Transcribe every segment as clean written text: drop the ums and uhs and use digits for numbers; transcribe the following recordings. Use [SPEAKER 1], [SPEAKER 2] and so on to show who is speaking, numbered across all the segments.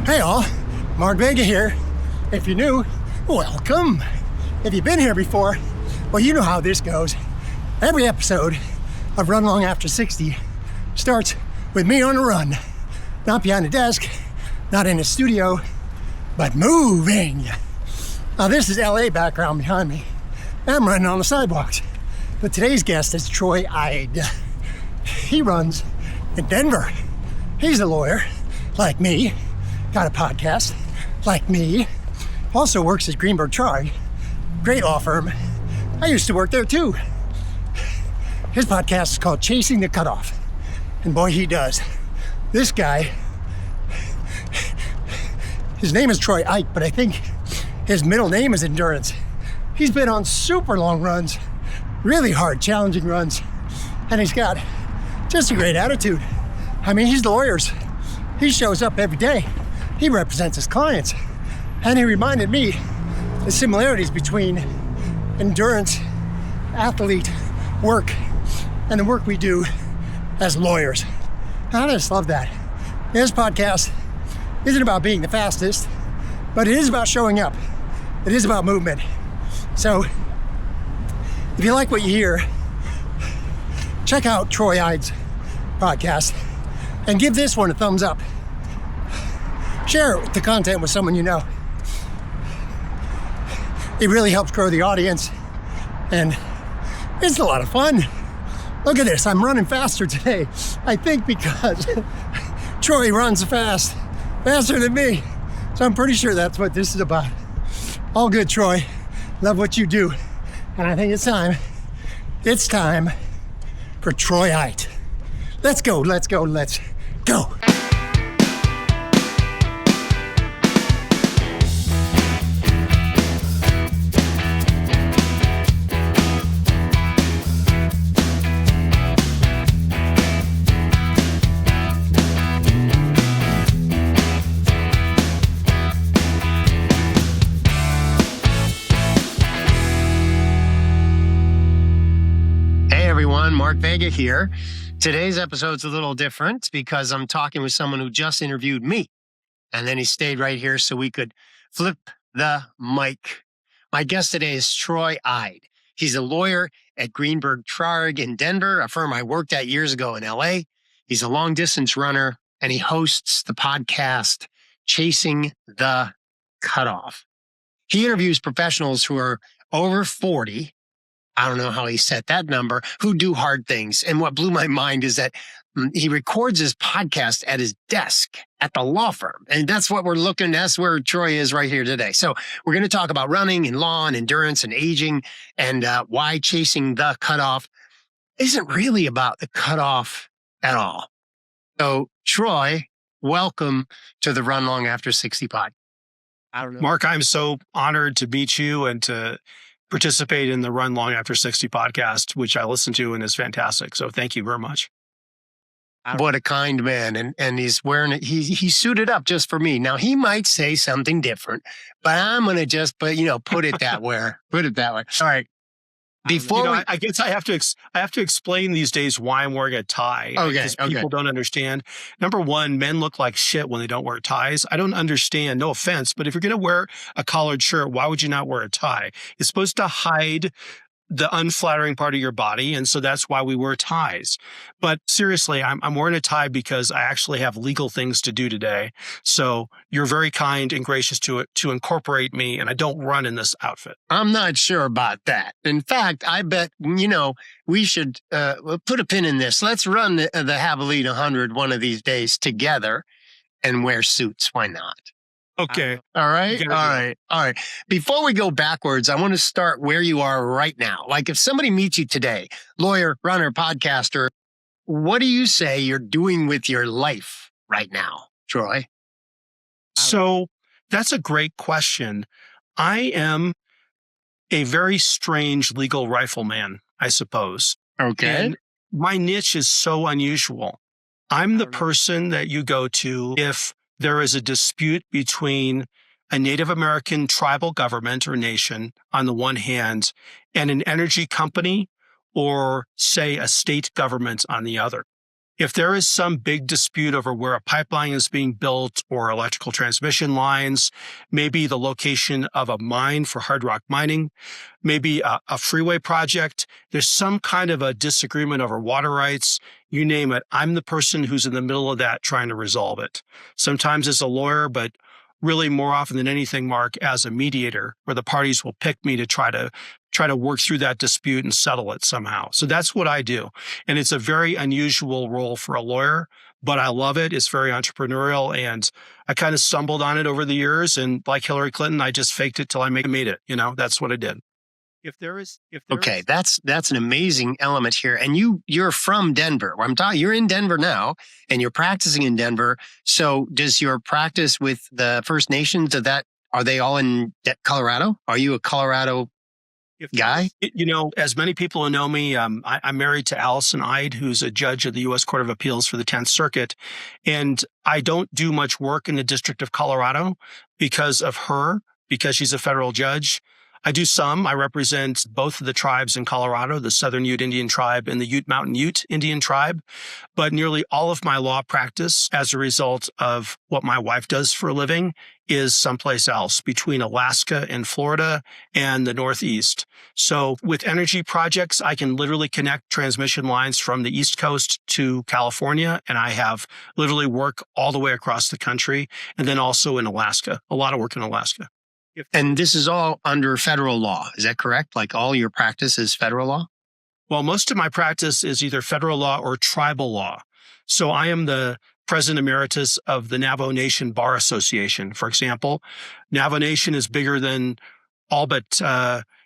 [SPEAKER 1] Hey all, Mark Vega here. If you're new, welcome. If you've been here before, well, you know how this goes. Every episode of Run Long After 60 starts with me on a run. Not behind a desk, not in a studio, but moving. Now this is LA background behind me. I'm running on the sidewalks. But today's guest is Troy Eid. He runs in Denver. He's a lawyer, like me. Got a podcast, like me. Also works at Greenberg Traurig, great law firm. I used to work there too. His podcast is called Chasing the Cutoff. And boy, he does. This guy, his name is Troy Eid, but I think his middle name is Endurance. He's been on super long runs, really hard, challenging runs, and he's got just a great attitude. I mean, he's lawyers. He shows up every day. He represents his clients. And he reminded me the similarities between endurance, athlete work, and the work we do as lawyers. I just love that. This podcast isn't about being the fastest, but it is about showing up. It is about movement. So if you like what you hear, check out Troy Eid's podcast and give this one a thumbs up. Share the content with someone you know. It really helps grow the audience, and it's a lot of fun. Look at this, I'm running faster today. I think because Troy runs faster than me. So I'm pretty sure that's what this is about. All good, Troy. Love what you do. And I think it's time for Troy Eid. Let's go. Mark Vega here. Today's episode's a little different because I'm talking with someone who just interviewed me. And then he stayed right here so we could flip the mic. My guest today is Troy Eid. He's a lawyer at Greenberg Traurig in Denver, a firm I worked at years ago in LA. He's a long distance runner and he hosts the podcast Chasing the Cutoff. He interviews professionals who are over 40. I don't know how he set that number, who do hard things. And what blew my mind is that he records his podcast at his desk at the law firm. And that's where Troy is right here today. So we're going to talk about running and law and endurance and aging and why chasing the cutoff isn't really about the cutoff at all. So Troy, welcome to the Run Long After 60 pod.
[SPEAKER 2] I don't know. Mark, I'm so honored to meet you and to participate in the Run Long After 60 podcast, which I listen to and is fantastic. So thank you very much.
[SPEAKER 1] What a kind man. And he's wearing it. He's suited up just for me. Now he might say something different, but I'm going to just, put it that way. All right.
[SPEAKER 2] I guess I have to explain these days why I'm wearing a tie. Because people don't understand. Number one, men look like shit when they don't wear ties. I don't understand. No offense, but if you're going to wear a collared shirt, why would you not wear a tie? It's supposed to hide the unflattering part of your body, and so that's why we wear ties. But seriously, I'm wearing a tie because I actually have legal things to do today. So you're very kind and gracious to incorporate me, and I don't run in this outfit.
[SPEAKER 1] I'm not sure about that. In fact, I bet, we should put a pin in this. Let's run the Javelin 100 one of these days together and wear suits. Why not?
[SPEAKER 2] Okay.
[SPEAKER 1] All right. Before we go backwards, I want to start where you are right now. Like if somebody meets you today, lawyer, runner, podcaster, what do you say you're doing with your life right now, Troy?
[SPEAKER 2] So that's a great question. I am a very strange legal rifleman, I suppose.
[SPEAKER 1] Okay.
[SPEAKER 2] And my niche is so unusual. I'm the person that you go to if there is a dispute between a Native American tribal government or nation on the one hand and an energy company or, say, a state government on the other. If there is some big dispute over where a pipeline is being built or electrical transmission lines, maybe the location of a mine for hard rock mining, maybe a freeway project, there's some kind of a disagreement over water rights, you name it, I'm the person who's in the middle of that trying to resolve it. Sometimes as a lawyer, but really more often than anything, Mark, as a mediator, where the parties will pick me to try to work through that dispute and settle it somehow. So that's what I do. And it's a very unusual role for a lawyer, but I love it. It's very entrepreneurial, and I kind of stumbled on it over the years. And like Hillary Clinton, I just faked it till I made it. That's what I did.
[SPEAKER 1] Okay, that's an amazing element here. And you're from Denver. You're in Denver now, and you're practicing in Denver. So does your practice with the First Nations, are they all in Colorado? Are you a Colorado guy?
[SPEAKER 2] As many people who know me, I'm married to Allison Eid, who's a judge of the U.S. Court of Appeals for the 10th Circuit. And I don't do much work in the District of Colorado because of her, because she's a federal judge. I do some. I represent both of the tribes in Colorado, the Southern Ute Indian Tribe and the Ute Mountain Ute Indian Tribe. But nearly all of my law practice, as a result of what my wife does for a living, is someplace else between Alaska and Florida and the Northeast. So with energy projects, I can literally connect transmission lines from the East Coast to California. And I have literally work all the way across the country. And then also in Alaska, a lot of work in Alaska.
[SPEAKER 1] And this is all under federal law. Is that correct? Like all your practice is federal law?
[SPEAKER 2] Well, most of my practice is either federal law or tribal law. So I am the president emeritus of the Navajo Nation Bar Association, for example. Navajo Nation is bigger than all but,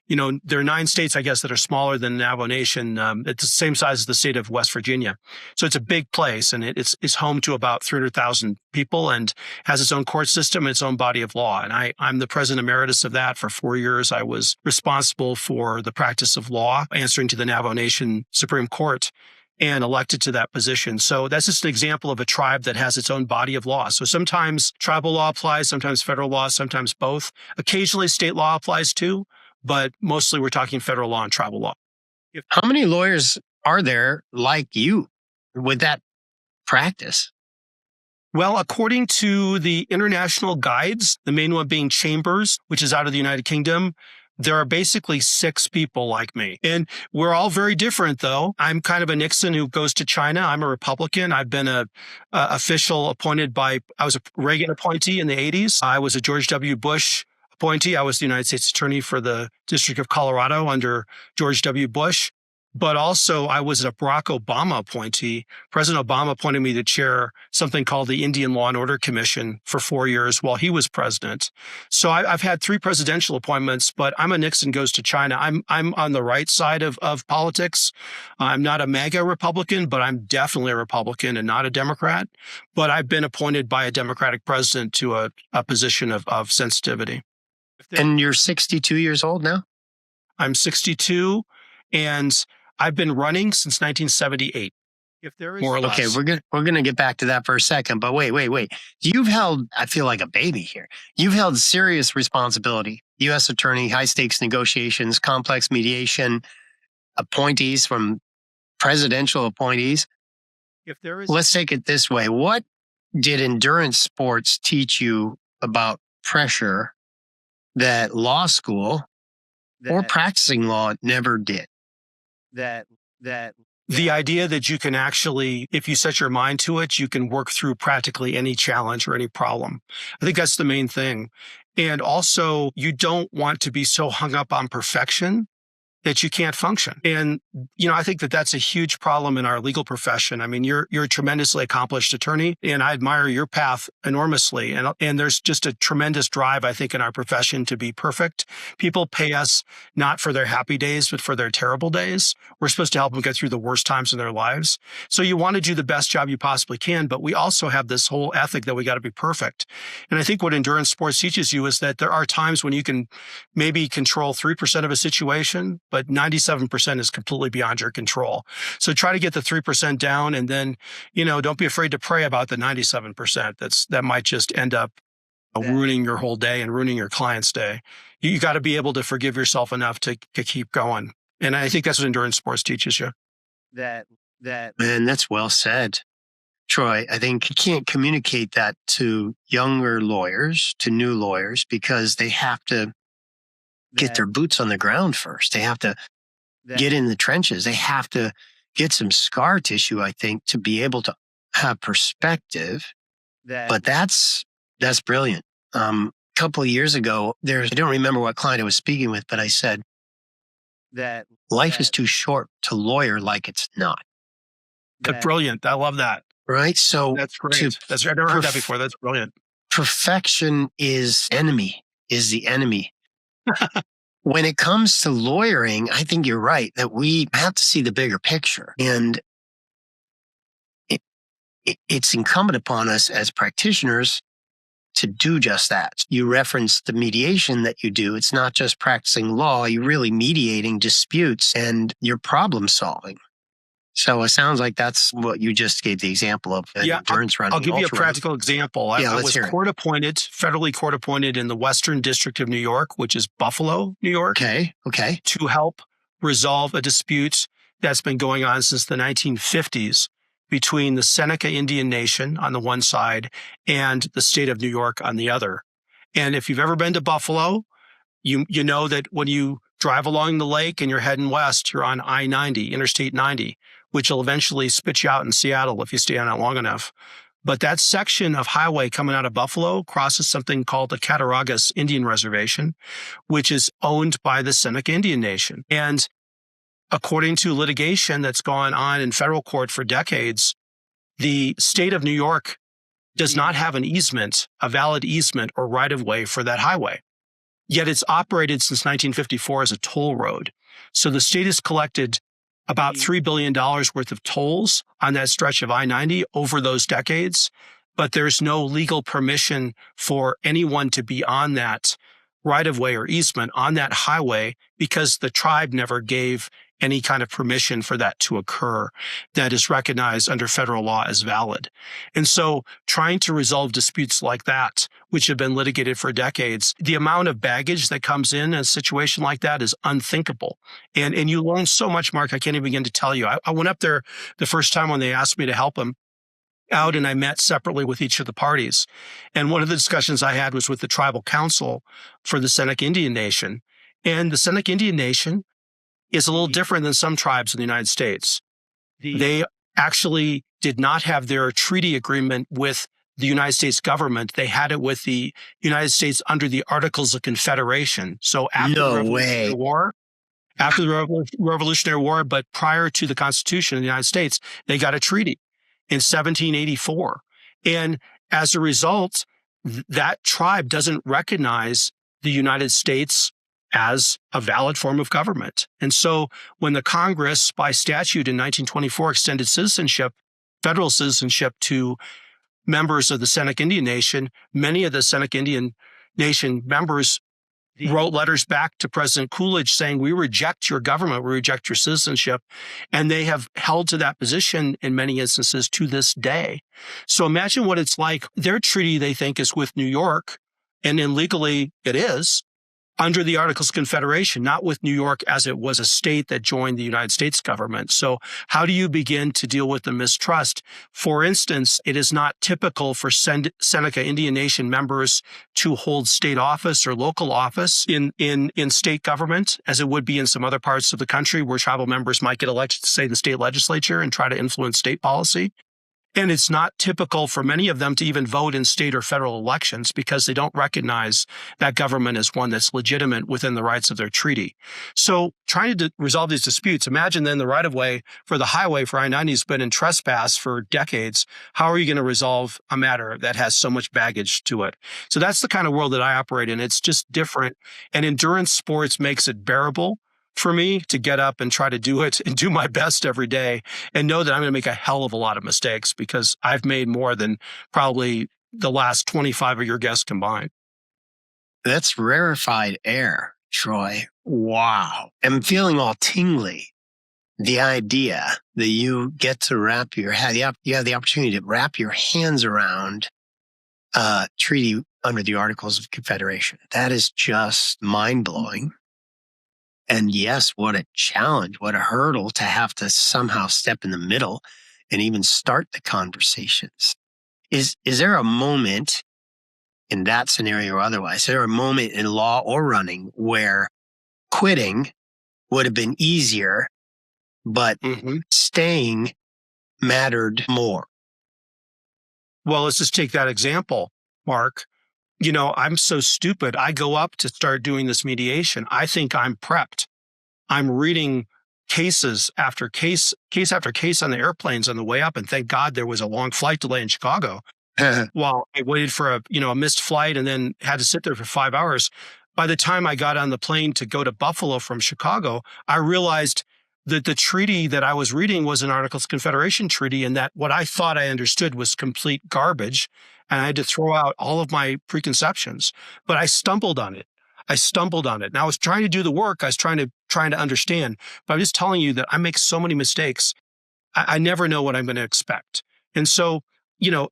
[SPEAKER 2] there are 9 states, I guess, that are smaller than Navajo Nation. It's the same size as the state of West Virginia. So it's a big place, and it's home to about 300,000 people and has its own court system and its own body of law. And I'm the president emeritus of that. For 4 years, I was responsible for the practice of law, answering to the Navajo Nation Supreme Court, and elected to that position. So that's just an example of a tribe that has its own body of law. So sometimes tribal law applies, sometimes federal law, sometimes both. Occasionally state law applies too, but mostly we're talking federal law and tribal law.
[SPEAKER 1] How many lawyers are there like you with that practice?
[SPEAKER 2] Well, according to the international guides, the main one being Chambers, which is out of the United Kingdom, there are basically 6 people like me. And we're all very different, though. I'm kind of a Nixon who goes to China. I'm a Republican. I've been a official appointed I was a Reagan appointee in the 80s. I was a George W. Bush appointee. I was the United States Attorney for the District of Colorado under George W. Bush. But also, I was a Barack Obama appointee. President Obama appointed me to chair something called the Indian Law and Order Commission for 4 years while he was president. So I've had 3 presidential appointments, but I'm a Nixon goes to China. I'm on the right side of politics. I'm not a MAGA Republican, but I'm definitely a Republican and not a Democrat. But I've been appointed by a Democratic president to a position of sensitivity.
[SPEAKER 1] And you're 62 years old now?
[SPEAKER 2] I'm 62, and I've been running since 1978. More or less.
[SPEAKER 1] Okay, we're gonna get back to that for a second, but wait. You've held, I feel like a baby here. You've held serious responsibility. U.S. Attorney, high stakes negotiations, complex mediation, appointees from presidential appointees. Let's take it this way. What did endurance sports teach you about pressure that law school or practicing law never did?
[SPEAKER 2] The idea that you can actually, if you set your mind to it, you can work through practically any challenge or any problem. I think that's the main thing. And also, you don't want to be so hung up on perfection that you can't function. And, I think that that's a huge problem in our legal profession. I mean, you're a tremendously accomplished attorney, and I admire your path enormously. And there's just a tremendous drive, I think, in our profession to be perfect. People pay us not for their happy days, but for their terrible days. We're supposed to help them get through the worst times in their lives. So you want to do the best job you possibly can, but we also have this whole ethic that we got to be perfect. And I think what endurance sports teaches you is that there are times when you can maybe control 3% of a situation, but 97% is completely beyond your control. So try to get the 3% down, and then, don't be afraid to pray about the 97%. That might just end up ruining your whole day and ruining your client's day. You got to be able to forgive yourself enough to keep going. And I think that's what endurance sports teaches you.
[SPEAKER 1] Man, that's well said. Troy, I think you can't communicate that to younger lawyers, to new lawyers, because they have to get their boots on the ground first. They have to get in the trenches. They have to get some scar tissue, I think, to be able to have perspective. But that's brilliant. A couple of years ago, I don't remember what client I was speaking with, but I said, life is too short to lawyer like it's not.
[SPEAKER 2] That's brilliant. I love that.
[SPEAKER 1] Right? So
[SPEAKER 2] that's great. I've never heard that before. That's brilliant.
[SPEAKER 1] Perfection is the enemy. When it comes to lawyering, I think you're right that we have to see the bigger picture. And it's incumbent upon us as practitioners to do just that. You referenced the mediation that you do. It's not just practicing law. You're really mediating disputes and you're problem solving. So it sounds like that's what you just gave the example of. Endurance running.
[SPEAKER 2] I'll give you a practical example. I was federally court appointed in the Western District of New York, which is Buffalo, New York.
[SPEAKER 1] Okay.
[SPEAKER 2] To help resolve a dispute that's been going on since the 1950s between the Seneca Indian Nation on the one side and the state of New York on the other. And if you've ever been to Buffalo, you know that when you drive along the lake and you're heading west, you're on I-90, Interstate 90, which will eventually spit you out in Seattle if you stay on it long enough. But that section of highway coming out of Buffalo crosses something called the Cattaraugus Indian Reservation, which is owned by the Seneca Indian Nation. And according to litigation that's gone on in federal court for decades, the state of New York does not have an easement, a valid easement or right-of-way for that highway. Yet it's operated since 1954 as a toll road. So the state has collected about $3 billion worth of tolls on that stretch of I-90 over those decades, but there's no legal permission for anyone to be on that right-of-way or easement on that highway because the tribe never gave any kind of permission for that to occur that is recognized under federal law as valid. And so trying to resolve disputes like that, which have been litigated for decades, the amount of baggage that comes in a situation like that is unthinkable. And you learn so much, Mark, I can't even begin to tell you. I went up there the first time when they asked me to help them out, and I met separately with each of the parties. And one of the discussions I had was with the tribal council for the Seneca Indian Nation. And the Seneca Indian Nation is a little different than some tribes in the United States. They actually did not have their treaty agreement with the United States government. They had it with the United States under the Articles of Confederation. So after the Revolutionary War, but prior to the Constitution of the United States, they got a treaty in 1784. And as a result, that tribe doesn't recognize the United States as a valid form of government. And so when the Congress, by statute in 1924, extended citizenship, federal citizenship to members of the Seneca Indian Nation, many of the Seneca Indian Nation members wrote letters back to President Coolidge saying, we reject your government, we reject your citizenship. And they have held to that position in many instances to this day. So imagine what it's like. Their treaty, they think, is with New York, and then legally it is, under the Articles of Confederation, not with New York as it was a state that joined the United States government. So how do you begin to deal with the mistrust? For instance, it is not typical for Seneca Indian Nation members to hold state office or local office in state government, as it would be in some other parts of the country where tribal members might get elected to, say, the state legislature and try to influence state policy. And it's not typical for many of them to even vote in state or federal elections because they don't recognize that government as one that's legitimate within the rights of their treaty. So trying to resolve these disputes, imagine then the right-of-way for the highway for I-90 has been in trespass for decades. How are you going to resolve a matter that has so much baggage to it? So that's the kind of world that I operate in. It's just different. And endurance sports makes it bearable for me to get up and try to do it and do my best every day and know that I'm going to make a hell of a lot of mistakes because I've made more than probably the last 25 of your guests combined.
[SPEAKER 1] That's rarefied air, Troy. Wow. I'm feeling all tingly. The idea that you get to wrap your head, you have the opportunity to wrap your hands around a treaty under the Articles of Confederation. That is just mind-blowing. And yes, what a challenge, what a hurdle to have to somehow step in the middle and even start the conversations. Is there a moment in that scenario or otherwise, is there a moment in law or running where quitting would have been easier, but staying mattered more?
[SPEAKER 2] Well, let's just take that example, Mark. I'm so stupid. I go up to start doing this mediation. I think I'm prepped. I'm reading cases after case after case on the airplanes on the way up. And thank God there was a long flight delay in Chicago while I waited for a missed flight and then had to sit there for 5 hours. By the time I got on the plane to go to Buffalo from Chicago, I realized that the treaty that I was reading was an Articles of Confederation treaty, and that what I thought I understood was complete garbage. And I had to throw out all of my preconceptions, but I stumbled on it. And I was trying to do the work. I was trying to understand, but I'm just telling you that I make so many mistakes. I never know what I'm going to expect. And so,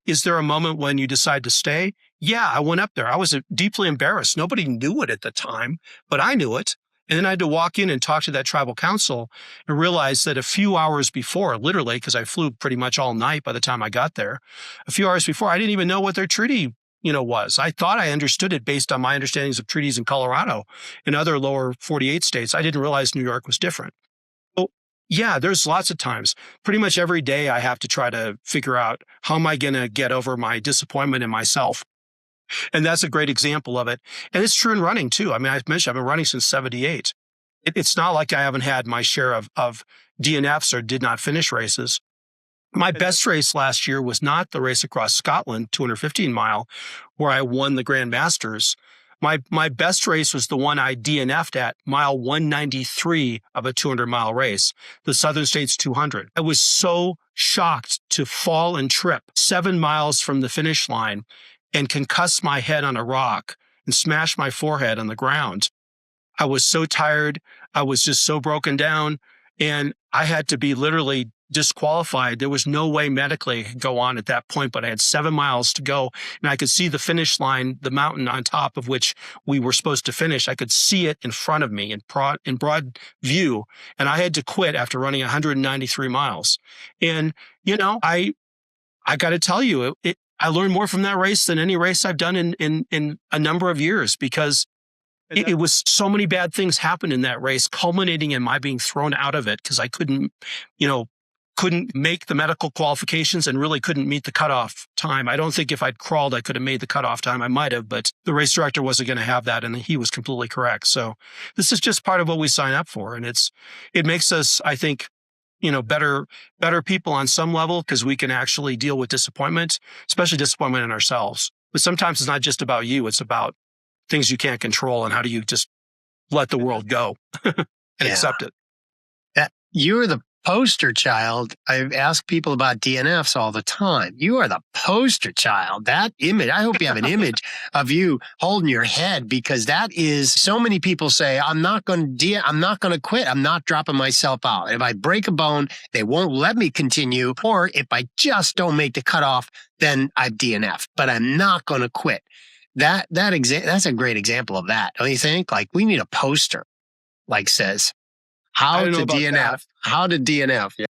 [SPEAKER 2] is there a moment when you decide to stay? Yeah, I went up there. I was deeply embarrassed. Nobody knew it at the time, but I knew it. And then I had to walk in and talk to that tribal council and realize that a few hours before, literally, because I flew pretty much all night by the time I got there, a few hours before, I didn't even know what their treaty was. I thought I understood it based on my understandings of treaties in Colorado and other lower 48 states. I didn't realize New York was different. So yeah, there's lots of times. Pretty much every day I have to try to figure out how am I going to get over my disappointment in myself. And that's a great example of it. And it's true in running too. I mean, I mentioned I've been running since 78. It's not like I haven't had my share of DNFs or did not finish races. My best race last year was not the race across Scotland, 215 mile, where I won the Grand Masters. My best race was the one I DNF'd at, mile 193 of a 200-mile race, the Southern States 200. I was so shocked to fall and trip 7 miles from the finish line and concuss my head on a rock and smash my forehead on the ground. I was so tired. I was just so broken down, and I had to be literally disqualified. There was no way medically I could go on at that point, but I had 7 miles to go, and I could see the finish line, the mountain on top of which we were supposed to finish. I could see it in front of me in broad view, and I had to quit after running 193 miles. And, I got to tell you, I learned more from that race than any race I've done in a number of years, because it was so many bad things happened in that race, culminating in my being thrown out of it because I couldn't make the medical qualifications and really couldn't meet the cutoff time. I don't think if I'd crawled, I could have made the cutoff time. I might have, but the race director wasn't going to have that, and he was completely correct. So this is just part of what we sign up for, and it makes us, I think, better people on some level, because we can actually deal with disappointment, especially disappointment in ourselves. But sometimes it's not just about you; it's about things you can't control, and how do you just let the world go and accept it.
[SPEAKER 1] You're the poster child. I ask people about DNFs all the time. You are the poster child. That image, I hope you have an image of you holding your head, because that is, so many people say, I'm not going to quit. I'm not dropping myself out. If I break a bone, they won't let me continue. Or if I just don't make the cutoff, then I've DNF, but I'm not going to quit. That's a great example of that. Don't you think? Like, we need a poster, like says, how to DNF. How to DNF. Yeah.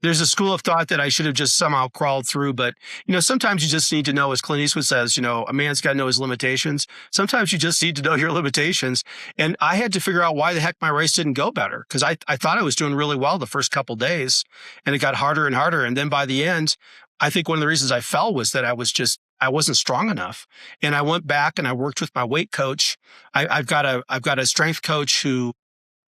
[SPEAKER 2] There's a school of thought that I should have just somehow crawled through, but sometimes you just need to know, as Clint Eastwood says, a man's got to know his limitations. Sometimes you just need to know your limitations. And I had to figure out why the heck my race didn't go better, because I thought I was doing really well the first couple days, and it got harder and harder. And then by the end, I think one of the reasons I fell was that I wasn't strong enough. And I went back and I worked with my weight coach. I've got a strength coach who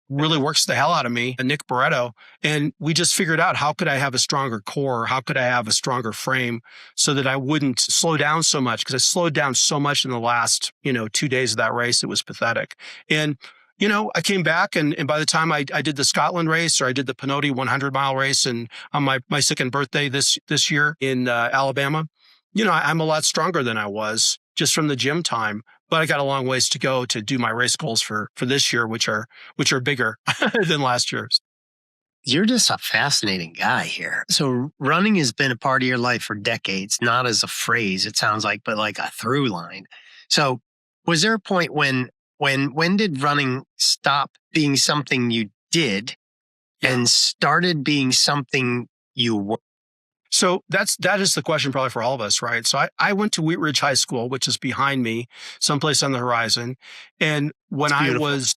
[SPEAKER 2] really works the hell out of me, Nick Barretto. And we just figured out, how could I have a stronger core? How could I have a stronger frame so that I wouldn't slow down so much? Because I slowed down so much in the last, 2 days of that race. It was pathetic. And, I came back, and by the time I did the Scotland race, or I did the Pinoti 100-mile race, and on my second birthday this year in Alabama, I'm a lot stronger than I was just from the gym time. But I got a long ways to go to do my race goals for this year, which are bigger than last year's.
[SPEAKER 1] You're just a fascinating guy here. So running has been a part of your life for decades, not as a phrase, it sounds like, but like a through line. So was there a point when when did running stop being something you did and started being something you were?
[SPEAKER 2] So that is the question probably for all of us, right? So I went to Wheat Ridge High School, which is behind me, someplace on the horizon. And when I was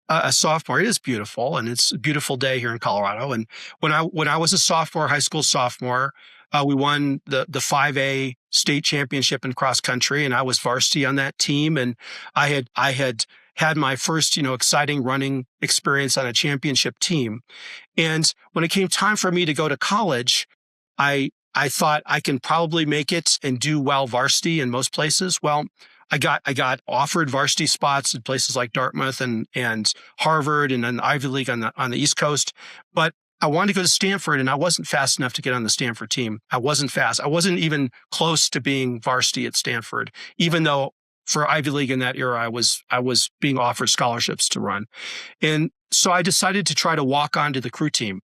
[SPEAKER 2] a sophomore, it is beautiful, and it's a beautiful day here in Colorado. And when I was a sophomore, high school sophomore, we won the 5A state championship in cross country, and I was varsity on that team. And I had my first, exciting running experience on a championship team. And when it came time for me to go to college, I thought I can probably make it and do well varsity in most places. Well, I got offered varsity spots in places like Dartmouth and Harvard and then Ivy League on the East Coast, but I wanted to go to Stanford, and I wasn't fast enough to get on the Stanford team. I wasn't fast. I wasn't even close to being varsity at Stanford, even though for Ivy League in that era, I was being offered scholarships to run. And so I decided to try to walk onto the crew team.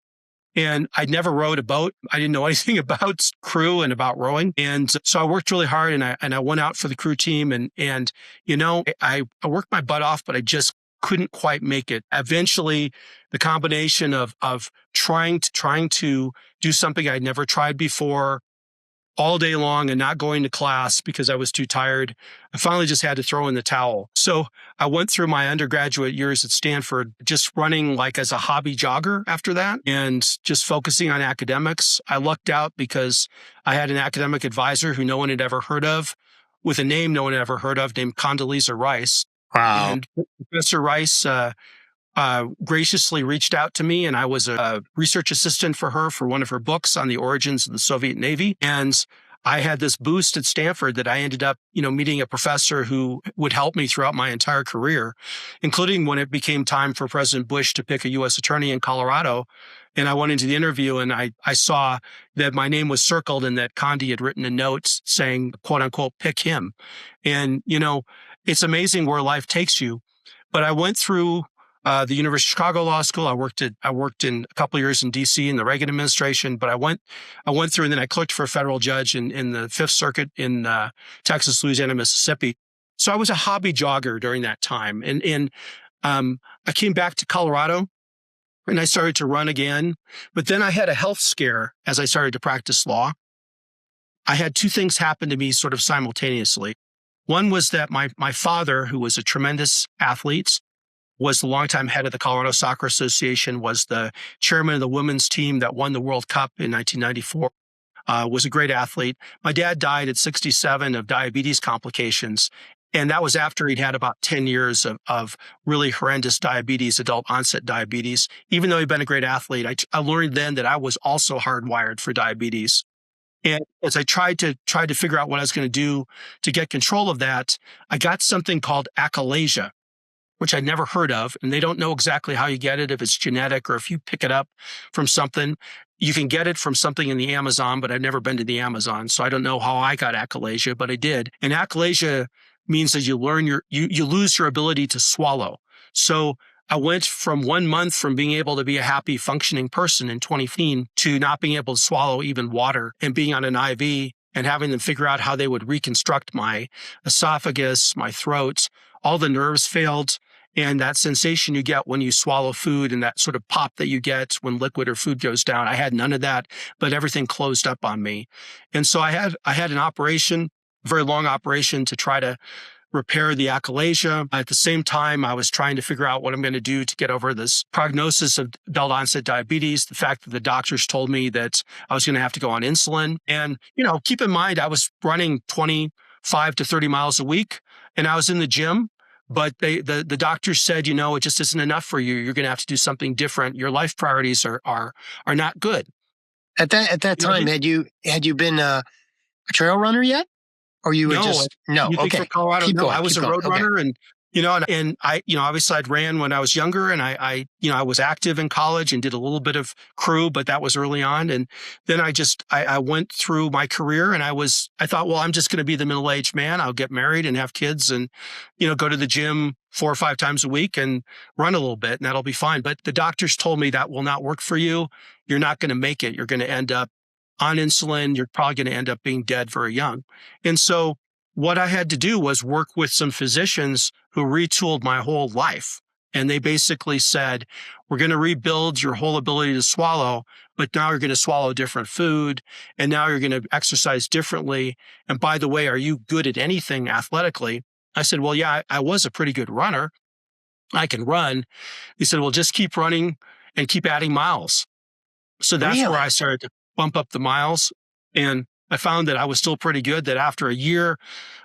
[SPEAKER 2] And I'd never rowed a boat. I didn't know anything about crew and about rowing. And so I worked really hard, and I went out for the crew team, and I worked my butt off, but I just couldn't quite make it. Eventually, the combination of trying to do something I'd never tried before all day long and not going to class because I was too tired, I finally just had to throw in the towel. So I went through my undergraduate years at Stanford just running like as a hobby jogger after that and just focusing on academics. I lucked out because I had an academic advisor who no one had ever heard of, with a name no one had ever heard of, named Condoleezza Rice.
[SPEAKER 1] Wow.
[SPEAKER 2] And Professor Rice graciously reached out to me, and I was a research assistant for her for one of her books on the origins of the Soviet Navy. And I had this boost at Stanford that I ended up, meeting a professor who would help me throughout my entire career, including when it became time for President Bush to pick a U.S. attorney in Colorado. And I went into the interview, and I saw that my name was circled and that Condi had written a note saying, quote unquote, pick him. And, it's amazing where life takes you. But I went through the University of Chicago Law School. I worked in a couple of years in D.C. in the Reagan administration, but I went through, and then I clerked for a federal judge in the Fifth Circuit in Texas, Louisiana, Mississippi. So I was a hobby jogger during that time, and I came back to Colorado, and I started to run again. But then I had a health scare as I started to practice law. I had two things happen to me sort of simultaneously. One was that my father, who was a tremendous athlete, was the longtime head of the Colorado Soccer Association, was the chairman of the women's team that won the World Cup in 1994, was a great athlete. My dad died at 67 of diabetes complications. And that was after he'd had about 10 years of really horrendous diabetes, adult onset diabetes. Even though he'd been a great athlete, I learned then that I was also hardwired for diabetes. And as I tried to figure out what I was going to do to get control of that, I got something called achalasia, which I'd never heard of. And they don't know exactly how you get it, if it's genetic or if you pick it up from something. You can get it from something in the Amazon, but I've never been to the Amazon. So I don't know how I got achalasia, but I did. And achalasia means that you lose your ability to swallow. So I went from 1 month from being able to be a happy functioning person in 2015 to not being able to swallow even water and being on an IV and having them figure out how they would reconstruct my esophagus, my throat. All the nerves failed. And that sensation you get when you swallow food and that sort of pop that you get when liquid or food goes down, I had none of that, but everything closed up on me. And so I had an operation, a very long operation, to try to repair the achalasia. At the same time, I was trying to figure out what I'm going to do to get over this prognosis of adult onset diabetes, the fact that the doctors told me that I was going to have to go on insulin. And, keep in mind, I was running 25 to 30 miles a week, and I was in the gym. But the doctors said, it just isn't enough for you. You're going to have to do something different. Your life priorities are not good.
[SPEAKER 1] At that time, had you been a trail runner yet? Or you were no?
[SPEAKER 2] Okay, from Colorado.
[SPEAKER 1] Keep going,
[SPEAKER 2] I was a road runner, and and I obviously I'd ran when I was younger, and I was active in college and did a little bit of crew, but that was early on. And then I went through my career, and I thought, well, I'm just going to be the middle-aged man. I'll get married and have kids, and go to the gym 4 or 5 times a week and run a little bit, and that'll be fine. But the doctors told me that will not work for you. You're not going to make it. You're going to end up on insulin. You're probably going to end up being dead very young. And so what I had to do was work with some physicians who retooled my whole life. And they basically said, we're going to rebuild your whole ability to swallow, but now you're going to swallow different food. And now you're going to exercise differently. And by the way, are you good at anything athletically? I said, well, yeah, I was a pretty good runner. I can run. He said, well, just keep running and keep adding miles. So that's where I started to bump up the miles. And I found that I was still pretty good, that after a year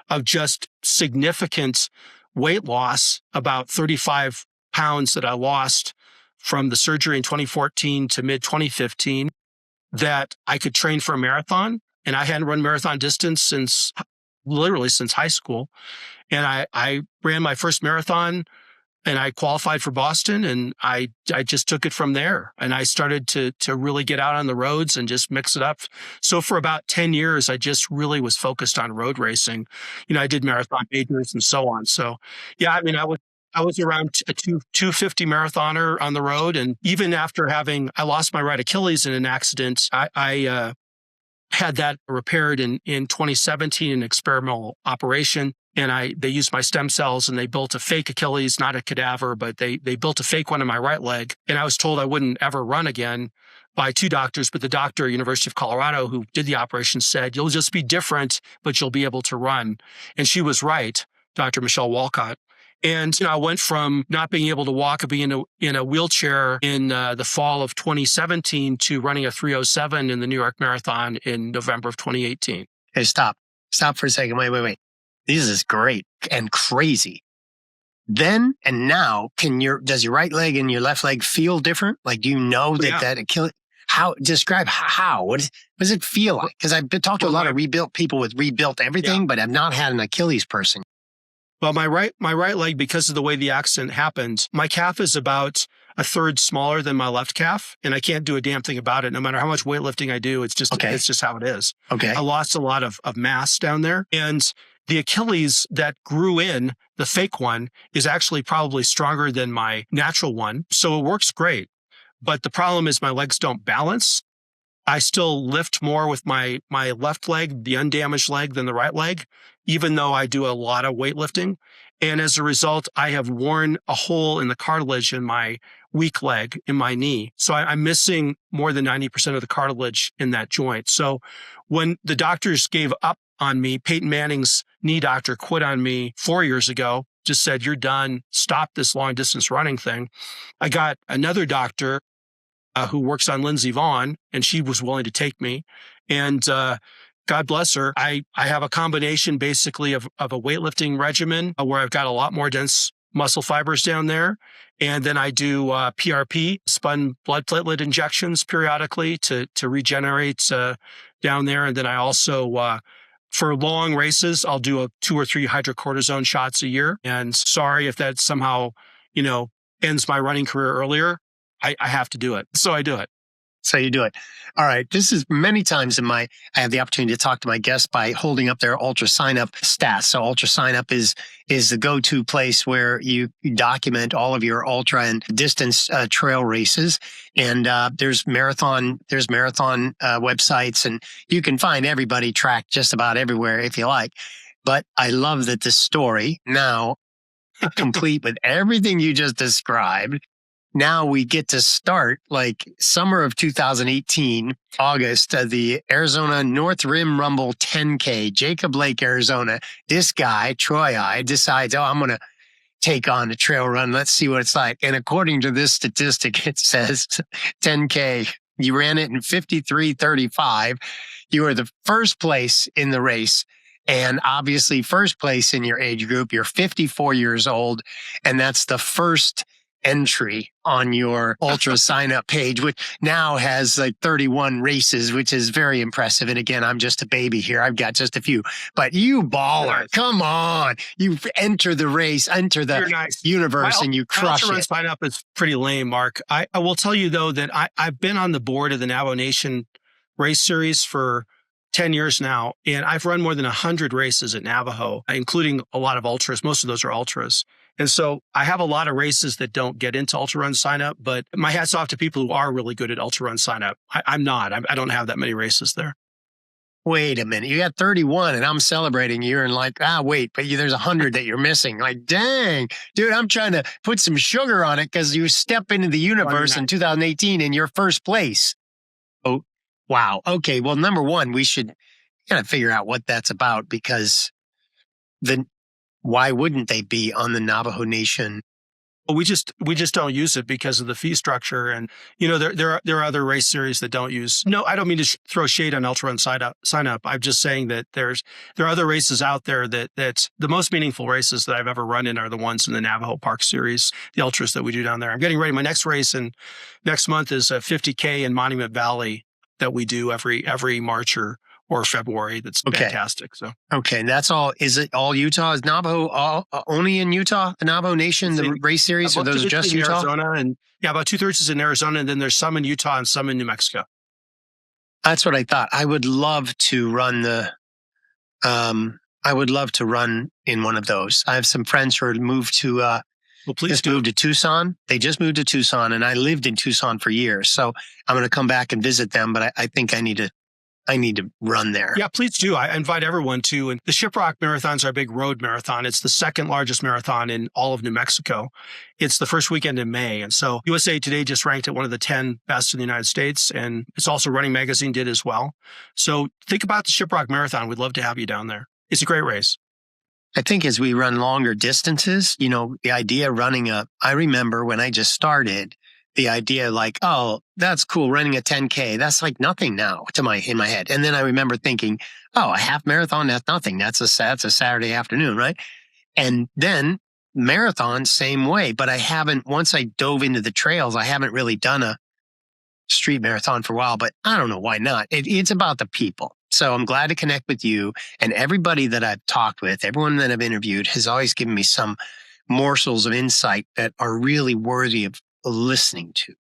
[SPEAKER 2] of just significant weight loss, about 35 pounds that I lost from the surgery in 2014 to mid 2015, that I could train for a marathon. And I hadn't run marathon distance since high school. And I ran my first marathon and I qualified for Boston, and I just took it from there. And I started to really get out on the roads and just mix it up. So for about 10 years, I just really was focused on road racing. I did marathon majors and so on. So yeah, I mean, I was around a 250 marathoner on the road. And even after I lost my right Achilles in an accident, I had that repaired in 2017, an experimental operation. And they used my stem cells and they built a fake Achilles, not a cadaver, but they built a fake one in my right leg. And I was told I wouldn't ever run again by two doctors, but the doctor at University of Colorado who did the operation said, you'll just be different, but you'll be able to run. And she was right, Dr. Michelle Walcott. And I went from not being able to walk and being in a wheelchair in the fall of 2017 to running a 3:07 in the New York Marathon in November of 2018.
[SPEAKER 1] Hey, stop for a second. Wait. This is great and crazy. Then and now, does your right leg and your left leg feel different? Like, do you know that Achilles? Describe how? What does it feel like? Because I've been talking to a lot of rebuilt people with rebuilt everything, but I've not had an Achilles person.
[SPEAKER 2] Well, my right leg, because of the way the accident happened, my calf is about a third smaller than my left calf, and I can't do a damn thing about it. No matter how much weightlifting I do, it's just how it is.
[SPEAKER 1] Okay.
[SPEAKER 2] I lost a lot of mass down there, and the Achilles that grew in, the fake one, is actually probably stronger than my natural one. So it works great. But the problem is my legs don't balance. I still lift more with my left leg, the undamaged leg, than the right leg, even though I do a lot of weightlifting. And as a result, I have worn a hole in the cartilage in my weak leg, in my knee. So I'm missing more than 90% of the cartilage in that joint. So when the doctors gave up on me, Peyton Manning's knee doctor quit on me 4 years ago, just said, you're done, stop this long distance running thing. I got another doctor who works on Lindsey Vonn, and she was willing to take me. And God bless her. I have a combination basically of a weightlifting regimen where I've got a lot more dense muscle fibers down there. And then I do PRP, spun blood platelet injections periodically to regenerate down there. And then I also, for long races, I'll do 2 or 3 hydrocortisone shots a year. And sorry if that somehow, ends my running career earlier. I have to do it. So I do it.
[SPEAKER 1] So you do it. All right. This is many times I have the opportunity to talk to my guests by holding up their Ultra Sign Up stats. So Ultra Sign Up is the go-to place where you document all of your ultra and distance trail races. And there's marathon websites, and you can find everybody tracked just about everywhere if you like. But I love that this story now, complete with everything you just described. Now we get to start like summer of 2018, August, the Arizona North Rim Rumble 10K, Jacob Lake, Arizona. This guy, Troy Eid, decides, I'm going to take on a trail run. Let's see what it's like. And according to this statistic, it says 10K. You ran it in 53:35. You were the first place in the race. And obviously first place in your age group. You're 54 years old. And that's the first entry on your Ultra sign up page, which now has like 31 races, which is very impressive. And again, I'm just a baby here. I've got just a few, but you baller, come on. You enter the race, enter the universe, and you crush it.
[SPEAKER 2] Sign up is pretty lame, Mark. I will tell you though, that I've been on the board of the Navajo Nation race series for 10 years now, and I've run more than 100 races at Navajo, including a lot of ultras. Most of those are ultras. And so I have a lot of races that don't get into ultra run sign up, but my hat's off to people who are really good at ultra run sign up. I'm not. I don't have that many races there.
[SPEAKER 1] wait a minute, you got 31 and I'm celebrating you and like, wait, but there's 100 that you're missing. Like, dang, dude, I'm trying to put some sugar on it because you step into the universe in 2018 in your first place. Oh, wow. Okay. Well, number one, we should kind of figure out what that's about, because why wouldn't they be on the Navajo Nation?
[SPEAKER 2] Well, we just don't use it because of the fee structure, and there are other race series that don't use. No, I don't mean to throw shade on Ultrarun sign up. I'm just saying that there are other races out there that the most meaningful races that I've ever run in are the ones in the Navajo Park series, the ultras that we do down there. I'm getting ready. My next race next month is a 50K in Monument Valley that we do every March or February. That's fantastic. So
[SPEAKER 1] and that's all. Is it all Utah? Is Navajo only in Utah? The Navajo Nation, the race series, or those are just Utah?
[SPEAKER 2] Arizona, and about 2/3 is in Arizona, and then there's some in Utah and some in New Mexico.
[SPEAKER 1] That's what I thought. I would love to run I would love to run in one of those. I have some friends who moved to. Moved to Tucson. They just moved to Tucson, and I lived in Tucson for years. So I'm going to come back and visit them. But I think I need to run there.
[SPEAKER 2] Yeah, please do. I invite everyone to. And the Shiprock Marathon's our big road marathon. It's the second largest marathon in all of New Mexico. It's the first weekend in May. And so USA Today just ranked it one of the 10 best in the United States. And it's also Running Magazine did as well. So think about the Shiprock Marathon. We'd love to have you down there. It's a great race.
[SPEAKER 1] I think as we run longer distances, the idea of running I remember when I just started, the idea like, oh, that's cool, running a 10K. That's like nothing now in my head. And then I remember thinking, oh, a half marathon, that's nothing. That's a Saturday afternoon, right? And then marathon, same way. But once I dove into the trails, I haven't really done a street marathon for a while, but I don't know why not. It's about the people. So I'm glad to connect with you, and everybody that I've talked with, everyone that I've interviewed has always given me some morsels of insight that are really worthy of listening to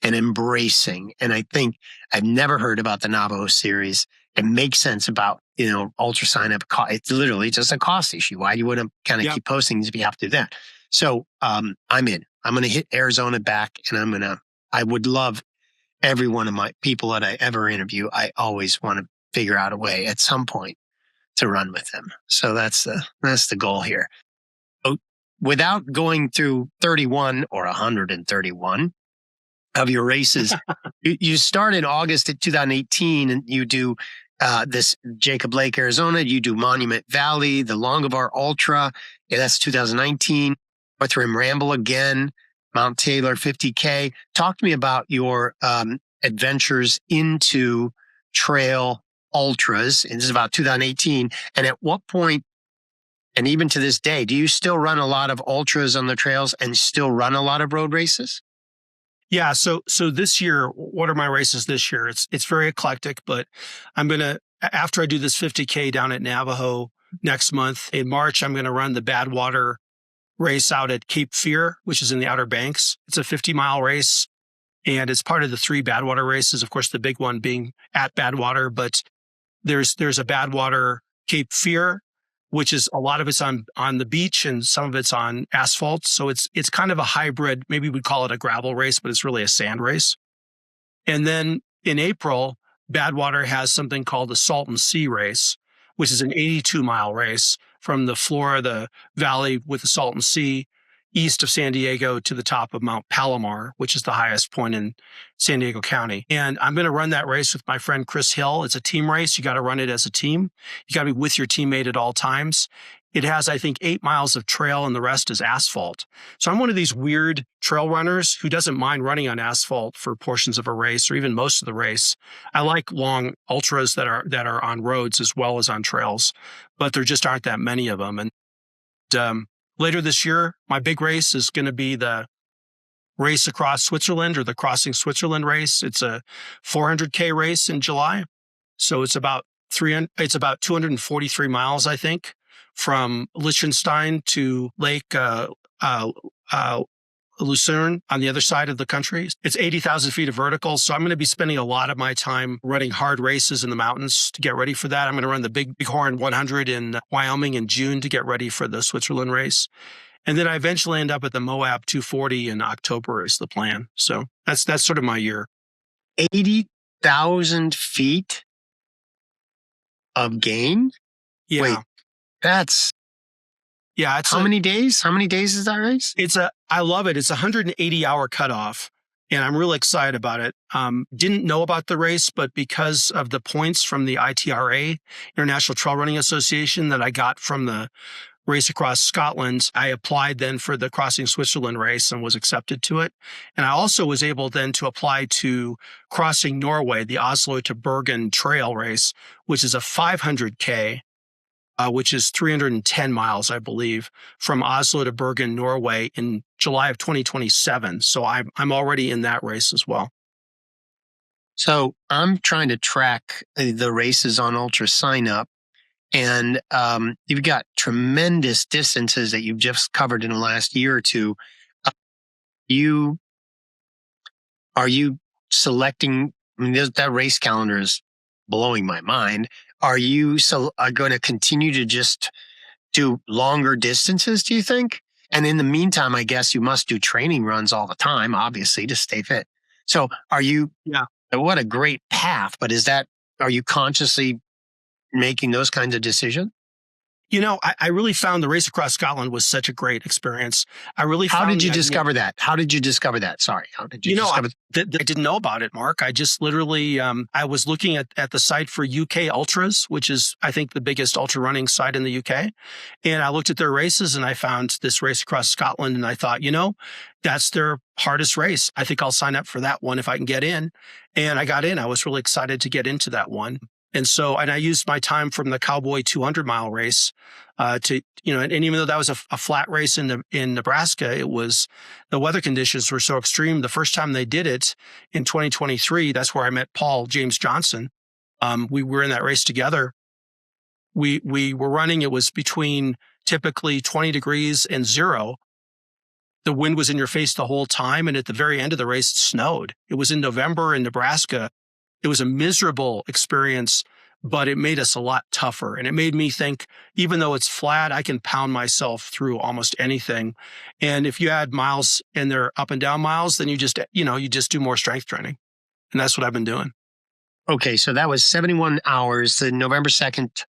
[SPEAKER 1] and embracing. And I think I've never heard about the Navajo series. It makes sense about, ultra sign up. It's literally just a cost issue. Why you wouldn't kind of keep posting if you have to do that? So I'm in. I'm going to hit Arizona back, and I would love every one of my people that I ever interview. I always want to figure out a way at some point to run with them. So that's the goal here. So without going through 31 or 131 of your races, you start in August of 2018, and you do this Jacob Lake, Arizona. You do Monument Valley, the Longavar Ultra. Yeah, that's 2019. North Rim Ramble again, Mount Taylor 50K. Talk to me about your adventures into trail ultras. And this is about 2018. And at what point, and even to this day, do you still run a lot of ultras on the trails and still run a lot of road races?
[SPEAKER 2] Yeah. So this year, what are my races this year? It's very eclectic, but I'm going to, after I do this 50K down at Navajo next month in March, I'm going to run the Badwater race out at Cape Fear, which is in the Outer Banks. It's a 50-mile race, and it's part of the 3 Badwater races. Of course, the big one being at Badwater, but there's a Badwater Cape Fear, which is a lot of it's on the beach and some of it's on asphalt. So it's kind of a hybrid. Maybe we'd call it a gravel race, but it's really a sand race. And then in April, Badwater has something called the Salton Sea Race, which is an 82-mile race from the floor of the valley with the Salton Sea east of San Diego to the top of Mount Palomar, which is the highest point in San Diego County. And I'm going to run that race with my friend Chris Hill. It's a team race. You got to run it as a team. You got to be with your teammate at all times. It has, I think, 8 miles of trail and the rest is asphalt. So I'm one of these weird trail runners who doesn't mind running on asphalt for portions of a race or even most of the race. I like long ultras that are on roads as well as on trails, but there just aren't that many of them. And later this year, my big race is going to be the race across Switzerland, or the Crossing Switzerland race. It's a 400K race in July. So it's about 243 miles, I think, from Liechtenstein to Lake Lucerne on the other side of the country. It's 80,000 feet of vertical. So I'm going to be spending a lot of my time running hard races in the mountains to get ready for that. I'm going to run the Bighorn 100 in Wyoming in June to get ready for the Switzerland race. And then I eventually end up at the Moab 240 in October is the plan. So that's sort of my year.
[SPEAKER 1] 80,000 feet of gain?
[SPEAKER 2] Yeah.
[SPEAKER 1] Wait, that's...
[SPEAKER 2] Yeah. It's
[SPEAKER 1] How many days? How many days is that race?
[SPEAKER 2] I love it. It's a 180-hour cutoff, and I'm really excited about it. Didn't know about the race, but because of the points from the ITRA, International Trail Running Association, that I got from the race across Scotland, I applied then for the Crossing Switzerland race and was accepted to it. And I also was able then to apply to Crossing Norway, the Oslo to Bergen trail race, which is a 500K, which is 310 miles, I believe, from Oslo to Bergen, Norway in July of 2027. So I'm already in that race as well.
[SPEAKER 1] So I'm trying to track the races on Ultra Sign Up. And you've got tremendous distances that you've just covered in the last year or two. Are you selecting? I mean, that race calendar is blowing my mind. Are you going to continue to just do longer distances, do you think? And in the meantime, I guess you must do training runs all the time, obviously, to stay fit. So are you?
[SPEAKER 2] Yeah.
[SPEAKER 1] What a great path. But are you consciously making those kinds of decisions?
[SPEAKER 2] You know, I really found the race across Scotland was such a great experience.
[SPEAKER 1] How did you discover that? How did you discover that? Sorry. How did you discover
[SPEAKER 2] I didn't know about it, Mark. I just literally, I was looking at the site for UK Ultras, which is, I think, the biggest ultra running site in the UK. And I looked at their races and I found this race across Scotland. And I thought, that's their hardest race. I think I'll sign up for that one if I can get in. And I got in. I was really excited to get into that one. And I used my time from the Cowboy 200-mile race and even though that was a flat race in Nebraska, it was the weather conditions were so extreme. The first time they did it in 2023, that's where I met Paul James Johnson. We were in that race together. We were running. It was between typically 20 degrees and 0. The wind was in your face the whole time. And at the very end of the race, it snowed. It was in November in Nebraska. It was a miserable experience, but it made us a lot tougher. And it made me think, even though it's flat, I can pound myself through almost anything. And if you add miles and they're up and down miles, then you just do more strength training. And that's what I've been doing.
[SPEAKER 1] Okay. So that was 71 hours, the November 2nd,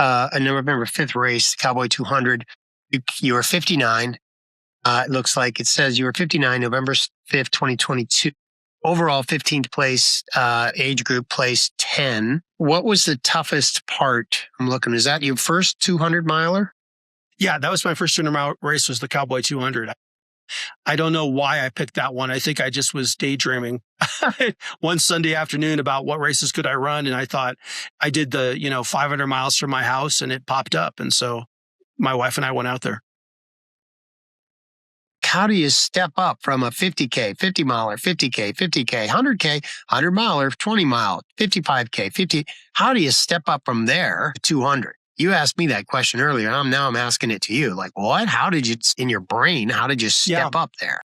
[SPEAKER 1] November 5th race, Cowboy 200. You were 59. It looks like it says you were 59, November 5th, 2022. Overall, 15th place, age group place 10. What was the toughest part? I'm looking. Is that your first 200 miler?
[SPEAKER 2] Yeah, that was my first 200 mile race, was the Cowboy 200. I don't know why I picked that one. I think I just was daydreaming one Sunday afternoon about what races could I run. And I thought I did the, 500 miles from my house and it popped up. And so my wife and I went out there.
[SPEAKER 1] How do you step up from a 50K, 50 miler, 50K, 50K, 100K, 100 miler, 20 mile, 55K, 50? How do you step up from there to 200? You asked me that question earlier. Now I'm asking it to you. Like, what? How did you, in your brain, how did you step up there?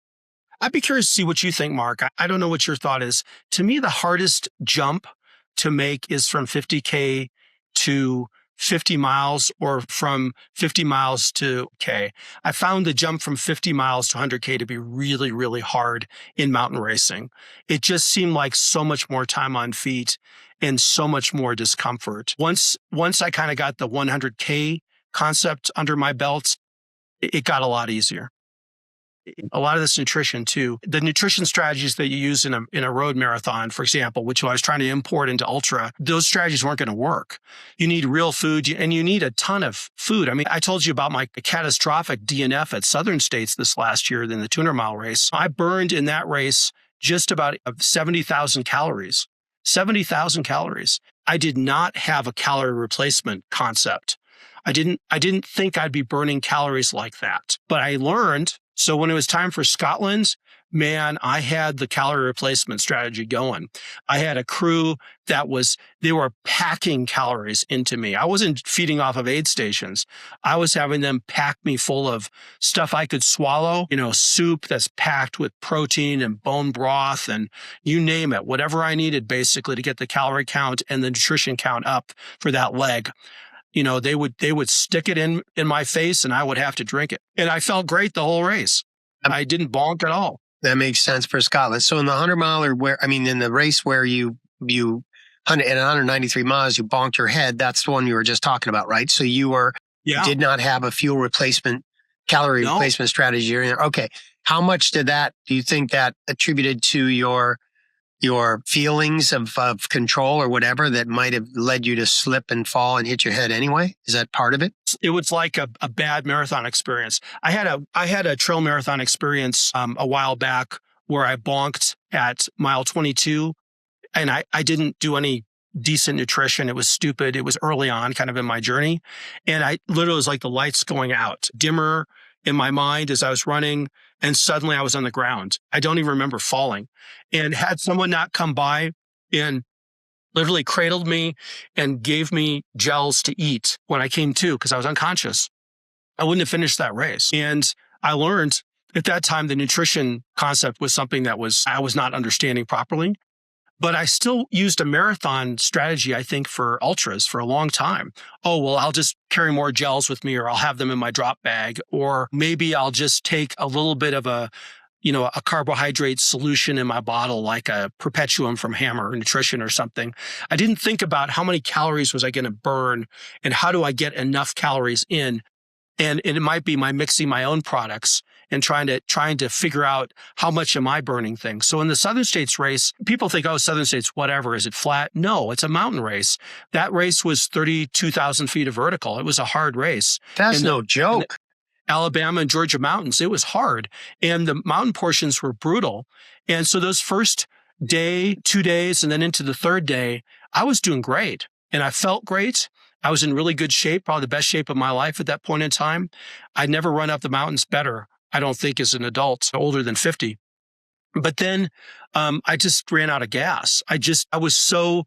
[SPEAKER 2] I'd be curious to see what you think, Mark. I don't know what your thought is. To me, the hardest jump to make is from 50K to 50 miles or from 50 miles to K. I found the jump from 50 miles to 100K to be really, really hard in mountain racing. It just seemed like so much more time on feet and so much more discomfort. Once I kind of got the 100K concept under my belt, it got a lot easier. A lot of this nutrition too. The nutrition strategies that you use in a road marathon, for example, which I was trying to import into ultra, those strategies weren't going to work. You need real food and you need a ton of food. I mean, I told you about my catastrophic DNF at Southern States this last year in the 200 mile race. I burned in that race just about 70,000 calories. 70,000 calories. I did not have a calorie replacement concept. I didn't think I'd be burning calories like that, but I learned. So when it was time for Scotland, man, I had the calorie replacement strategy going. I had a crew they were packing calories into me. I wasn't feeding off of aid stations. I was having them pack me full of stuff I could swallow, soup that's packed with protein and bone broth and you name it, whatever I needed basically to get the calorie count and the nutrition count up for that leg. They would stick it in my face and I would have to drink it. And I felt great the whole race. I didn't bonk at all.
[SPEAKER 1] That makes sense for Scotland. So in the 100 miler in the race where you at 193 miles, you bonked your head. That's the one you were just talking about, right? So you did not have a calorie replacement strategy. Okay. How much do you think that attributed to your feelings of control or whatever that might have led you to slip and fall and hit your head anyway? Is that part of it?
[SPEAKER 2] It was like a bad marathon experience. I had a trail marathon experience a while back where I bonked at mile 22, and I didn't do any decent nutrition. It was stupid. It was early on kind of in my journey. And I literally was like the lights going out, dimmer in my mind as I was running. And suddenly I was on the ground. I don't even remember falling. And had someone not come by and literally cradled me and gave me gels to eat when I came to, because I was unconscious, I wouldn't have finished that race. And I learned at that time the nutrition concept was something that I was not understanding properly. But I still used a marathon strategy, I think, for ultras for a long time. Oh, well, I'll just carry more gels with me, or I'll have them in my drop bag, or maybe I'll just take a little bit of a carbohydrate solution in my bottle, like a Perpetuum from Hammer Nutrition or something. I didn't think about how many calories was I going to burn and how do I get enough calories in. And it might be mixing my own products and trying to figure out how much am I burning things. So in the Southern States race, people think, oh, Southern States, whatever. Is it flat? No, it's a mountain race. That race was 32,000 feet of vertical. It was a hard race.
[SPEAKER 1] That's no joke.
[SPEAKER 2] Alabama and Georgia mountains, it was hard. And the mountain portions were brutal. And so those first day, 2 days, and then into the third day, I was doing great. And I felt great. I was in really good shape, probably the best shape of my life at that point in time. I'd never run up the mountains better, I don't think, as an adult, older than 50. But then I just ran out of gas. I was so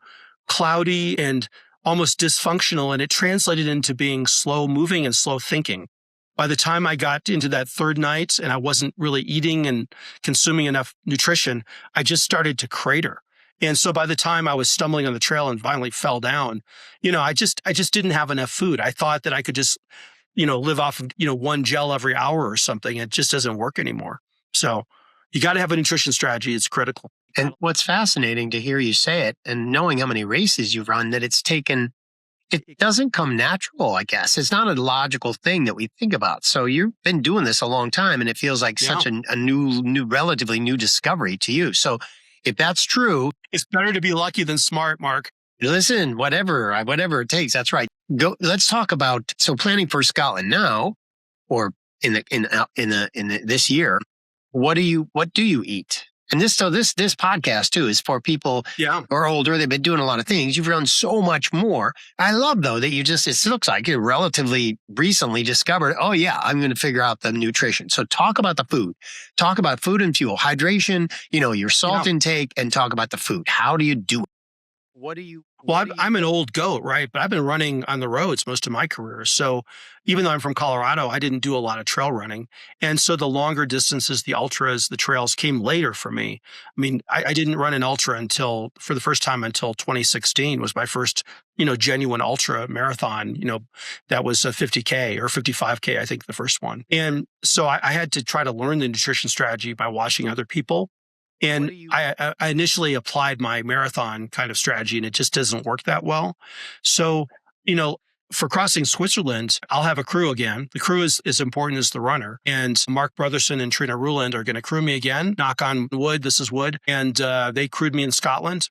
[SPEAKER 2] cloudy and almost dysfunctional, and it translated into being slow moving and slow thinking. By the time I got into that third night and I wasn't really eating and consuming enough nutrition, I just started to crater. And so by the time I was stumbling on the trail and finally fell down, I just didn't have enough food. I thought that I could just, live off of, one gel every hour or something. It just doesn't work anymore. So you got to have a nutrition strategy. It's critical.
[SPEAKER 1] And what's fascinating to hear you say it and knowing how many races you've run, that it doesn't come natural, I guess. It's not a logical thing that we think about. So you've been doing this a long time and it feels like such a new, relatively new discovery to you. So if that's true,
[SPEAKER 2] it's better to be lucky than smart, Mark.
[SPEAKER 1] Listen, whatever it takes. That's right. Let's talk about, so planning for Scotland now, or in this year, what do you eat? And this podcast too is for people who are older. They've been doing a lot of things. You've run so much more. I love though that it looks like you relatively recently discovered, oh yeah, I'm going to figure out the nutrition. So talk about the food, talk about food and fuel, hydration, your salt intake, and talk about the food. How do you do it?
[SPEAKER 2] I'm an old goat, right? But I've been running on the roads most of my career. So even though I'm from Colorado, I didn't do a lot of trail running. And so the longer distances, the ultras, the trails came later for me. I mean, I didn't run an ultra for the first time until 2016 was my first, genuine ultra marathon, that was a 50K or 55K, I think the first one. And so I had to try to learn the nutrition strategy by watching other people. And I initially applied my marathon kind of strategy, and it just doesn't work that well. So, for crossing Switzerland, I'll have a crew again. The crew is as important as the runner. And Mark Brotherson and Trina Ruland are going to crew me again. Knock on wood. This is wood. And they crewed me in Scotland.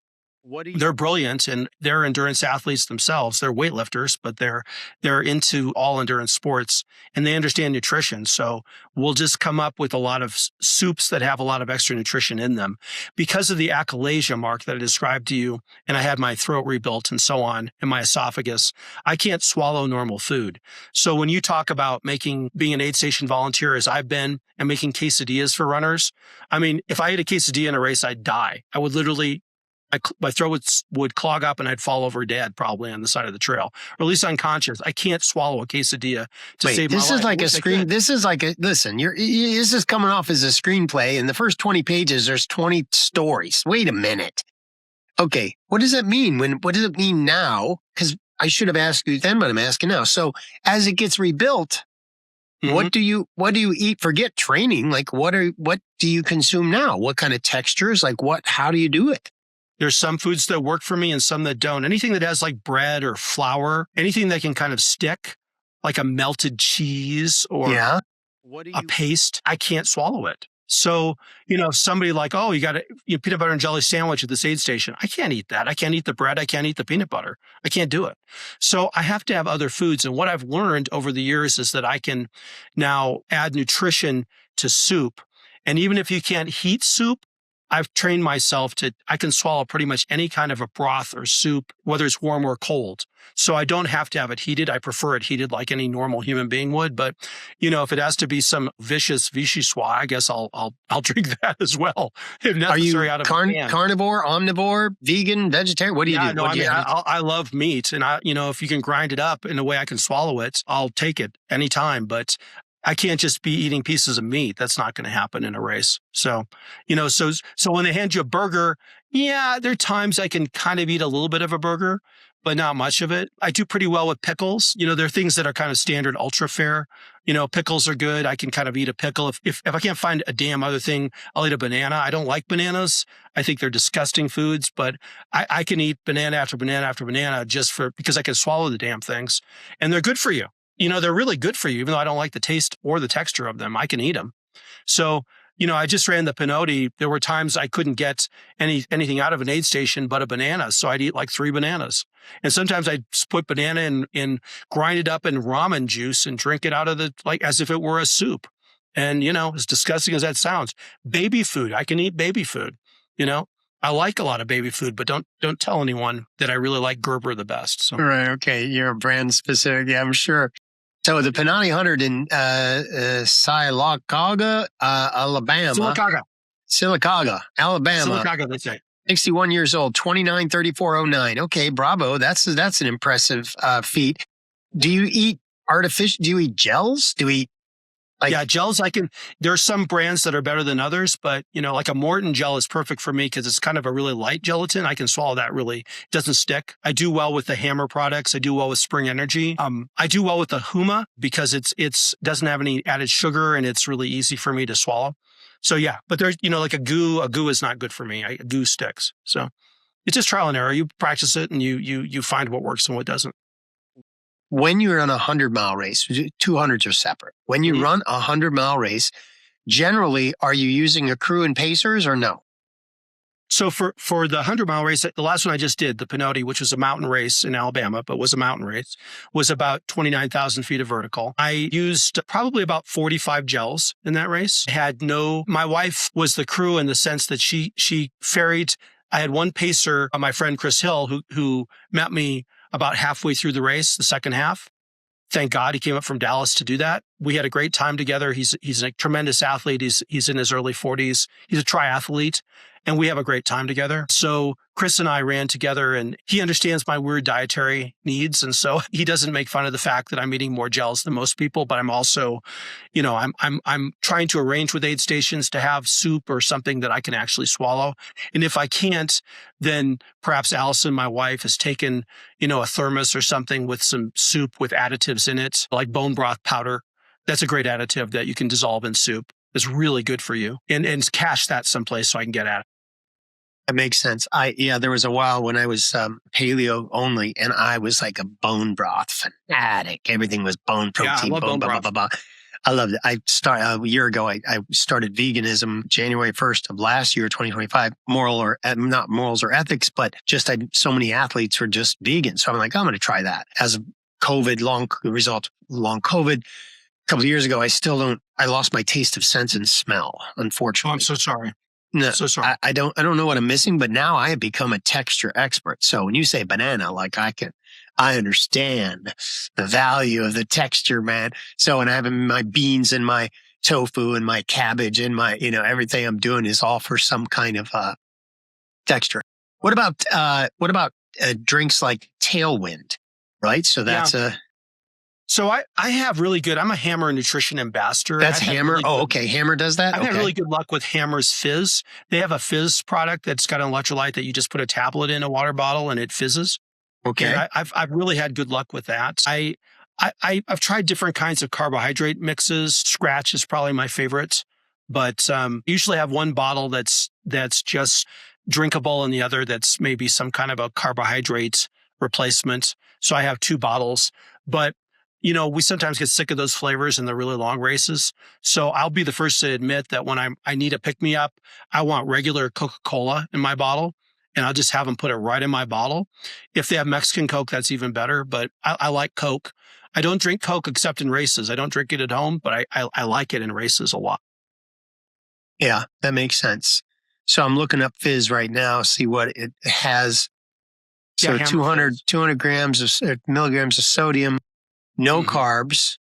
[SPEAKER 2] They're brilliant, and they're endurance athletes themselves. They're weightlifters, but they're into all endurance sports, and they understand nutrition. So we'll just come up with a lot of soups that have a lot of extra nutrition in them. Because of the achalasia, Mark, that I described to you, and I had my throat rebuilt and so on, and my esophagus, I can't swallow normal food. So when you talk about being an aid station volunteer, as I've been, and making quesadillas for runners, I mean, if I ate a quesadilla in a race, I'd die. I would literally... my throat would clog up and I'd fall over dead probably on the side of the trail, or at least unconscious. I can't swallow a quesadilla to save my life.
[SPEAKER 1] This is like a screen. This is like listen, this is coming off as a screenplay. In the first 20 pages, there's 20 stories. Wait a minute. Okay. What does that mean? What does it mean now? Because I should have asked you then, but I'm asking now. So as it gets rebuilt, what do you eat? Forget training. Like what do you consume now? What kind of textures? Like how do you do it?
[SPEAKER 2] There's some foods that work for me and some that don't. Anything that has like bread or flour, anything that can kind of stick, like a melted cheese or a paste, I can't swallow it. So, somebody like, oh, you got a peanut butter and jelly sandwich at this aid station. I can't eat that. I can't eat the bread. I can't eat the peanut butter. I can't do it. So I have to have other foods. And what I've learned over the years is that I can now add nutrition to soup. And even if you can't heat soup, I've trained myself I can swallow pretty much any kind of a broth or soup, whether it's warm or cold. So I don't have to have it heated. I prefer it heated like any normal human being would. But, if it has to be some vicious vichyssoise, I guess I'll drink that as well. If necessary.
[SPEAKER 1] Are you carnivore, omnivore, vegan, vegetarian? What do you do?
[SPEAKER 2] No, I love meat. And if you can grind it up in a way I can swallow it, I'll take it anytime. But I can't just be eating pieces of meat. That's not going to happen in a race. So, so when they hand you a burger, there are times I can kind of eat a little bit of a burger, but not much of it. I do pretty well with pickles. There are things that are kind of standard ultra fare. Pickles are good. I can kind of eat a pickle. If I can't find a damn other thing, I'll eat a banana. I don't like bananas. I think they're disgusting foods, but I can eat banana after banana after banana because I can swallow the damn things, and they're good for you. They're really good for you, even though I don't like the taste or the texture of them. I can eat them. So, I just ran the Pinotti. There were times I couldn't get anything out of an aid station but a banana. So I'd eat like 3 bananas. And sometimes I'd put banana in grind it up in ramen juice and drink it out of as if it were a soup. And, as disgusting as that sounds, baby food, I can eat baby food. I like a lot of baby food, but don't tell anyone that I really like Gerber the best. So.
[SPEAKER 1] Right. Okay. You're brand specific. Yeah, I'm sure. So the Pinotti 100 in Sylacauga, Alabama. Sylacauga, Alabama.
[SPEAKER 2] Sylacauga, that's right.
[SPEAKER 1] 61 years old, 29:34:09. Okay, bravo. That's an impressive feat. Do you eat artificial? Do you eat gels? Do you eat
[SPEAKER 2] gels. There are some brands that are better than others, but like a Morton gel is perfect for me because it's kind of a really light gelatin. I can swallow that really. It doesn't stick. I do well with the Hammer products. I do well with Spring Energy. I do well with the Huma because it's doesn't have any added sugar and it's really easy for me to swallow. So yeah, but there's, like a goo is not good for me. A goo sticks. So it's just trial and error. You practice it and you find what works and what doesn't.
[SPEAKER 1] When you're on a 100-mile race, 200s are separate. When you run a 100-mile race, generally, are you using a crew and pacers or no?
[SPEAKER 2] So for the 100-mile race, the last one I just did, the Pinotti, which was a mountain race in Alabama, but was a mountain race, was about 29,000 feet of vertical. I used probably about 45 gels in that race. My wife was the crew in the sense that she ferried. I had one pacer, my friend Chris Hill, who met me about halfway through the race, the second half. Thank God he came up from Dallas to do that. We had a great time together. He's a tremendous athlete. He's in his early 40s. He's a triathlete, and we have a great time together. So Chris and I ran together, and he understands my weird dietary needs, and so he doesn't make fun of the fact that I'm eating more gels than most people. But I'm also, I'm trying to arrange with aid stations to have soup or something that I can actually swallow. And if I can't, then perhaps Allison, my wife, has taken, a thermos or something with some soup with additives in it, like bone broth powder. That's a great additive that you can dissolve in soup. It's really good for you, and cache that someplace so I can get at it.
[SPEAKER 1] That makes sense. There was a while when I was paleo only, and I was like a bone broth fanatic. Everything was bone protein, bone broth. Blah, blah, blah. I loved it. A year ago, I started veganism January 1st of last year, 2025. Not morals or ethics, but just so many athletes were just vegan. So I'm like, I'm going to try that. As of COVID, long COVID, a couple of years ago, I lost my taste of sense and smell, unfortunately.
[SPEAKER 2] Oh, I'm so sorry.
[SPEAKER 1] No, so sorry. I don't know what I'm missing, but now I have become a texture expert. So when you say banana, I understand the value of the texture, man. So when I have my beans and my tofu and my cabbage and my, everything I'm doing is all for some kind of texture. What about drinks like Tailwind, right? So that's
[SPEAKER 2] So I have really good, I'm a Hammer nutrition ambassador.
[SPEAKER 1] That's Hammer? Okay. Hammer does that?
[SPEAKER 2] I've had really good luck with Hammer's Fizz. They have a Fizz product that's got an electrolyte that you just put a tablet in a water bottle and it fizzes.
[SPEAKER 1] Okay.
[SPEAKER 2] And I've really had good luck with that. I've tried different kinds of carbohydrate mixes. Scratch is probably my favorite, but usually have one bottle that's just drinkable and the other that's maybe some kind of a carbohydrate replacement. So I have 2 bottles. But, we sometimes get sick of those flavors in the really long races. So I'll be the first to admit that when I need a pick-me-up, I want regular Coca-Cola in my bottle, and I'll just have them put it right in my bottle. If they have Mexican Coke, that's even better. But I like Coke. I don't drink Coke except in races. I don't drink it at home, but I like it in races a lot.
[SPEAKER 1] Yeah, that makes sense. So I'm looking up fizz right now, see what it has. So 200 milligrams of sodium, no carbs.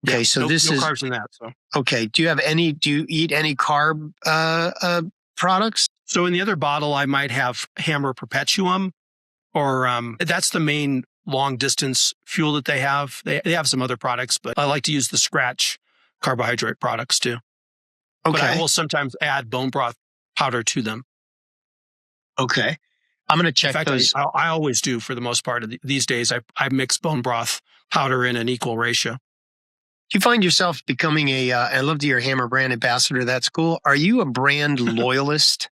[SPEAKER 1] Okay, so this is
[SPEAKER 2] no carbs in that. So
[SPEAKER 1] okay. Do you eat any carb products?
[SPEAKER 2] So in the other bottle, I might have Hammer Perpetuum, or that's the main long distance fuel that they have. They have some other products, but I like to use the Scratch carbohydrate products too.
[SPEAKER 1] Okay.
[SPEAKER 2] But I will sometimes add bone broth powder to them.
[SPEAKER 1] Okay. I'm going to check those.
[SPEAKER 2] I always do for the most part of these days. I mix bone broth powder in an equal ratio.
[SPEAKER 1] Do you find yourself becoming I love to hear Hammer brand ambassador. That's cool. Are you a brand loyalist?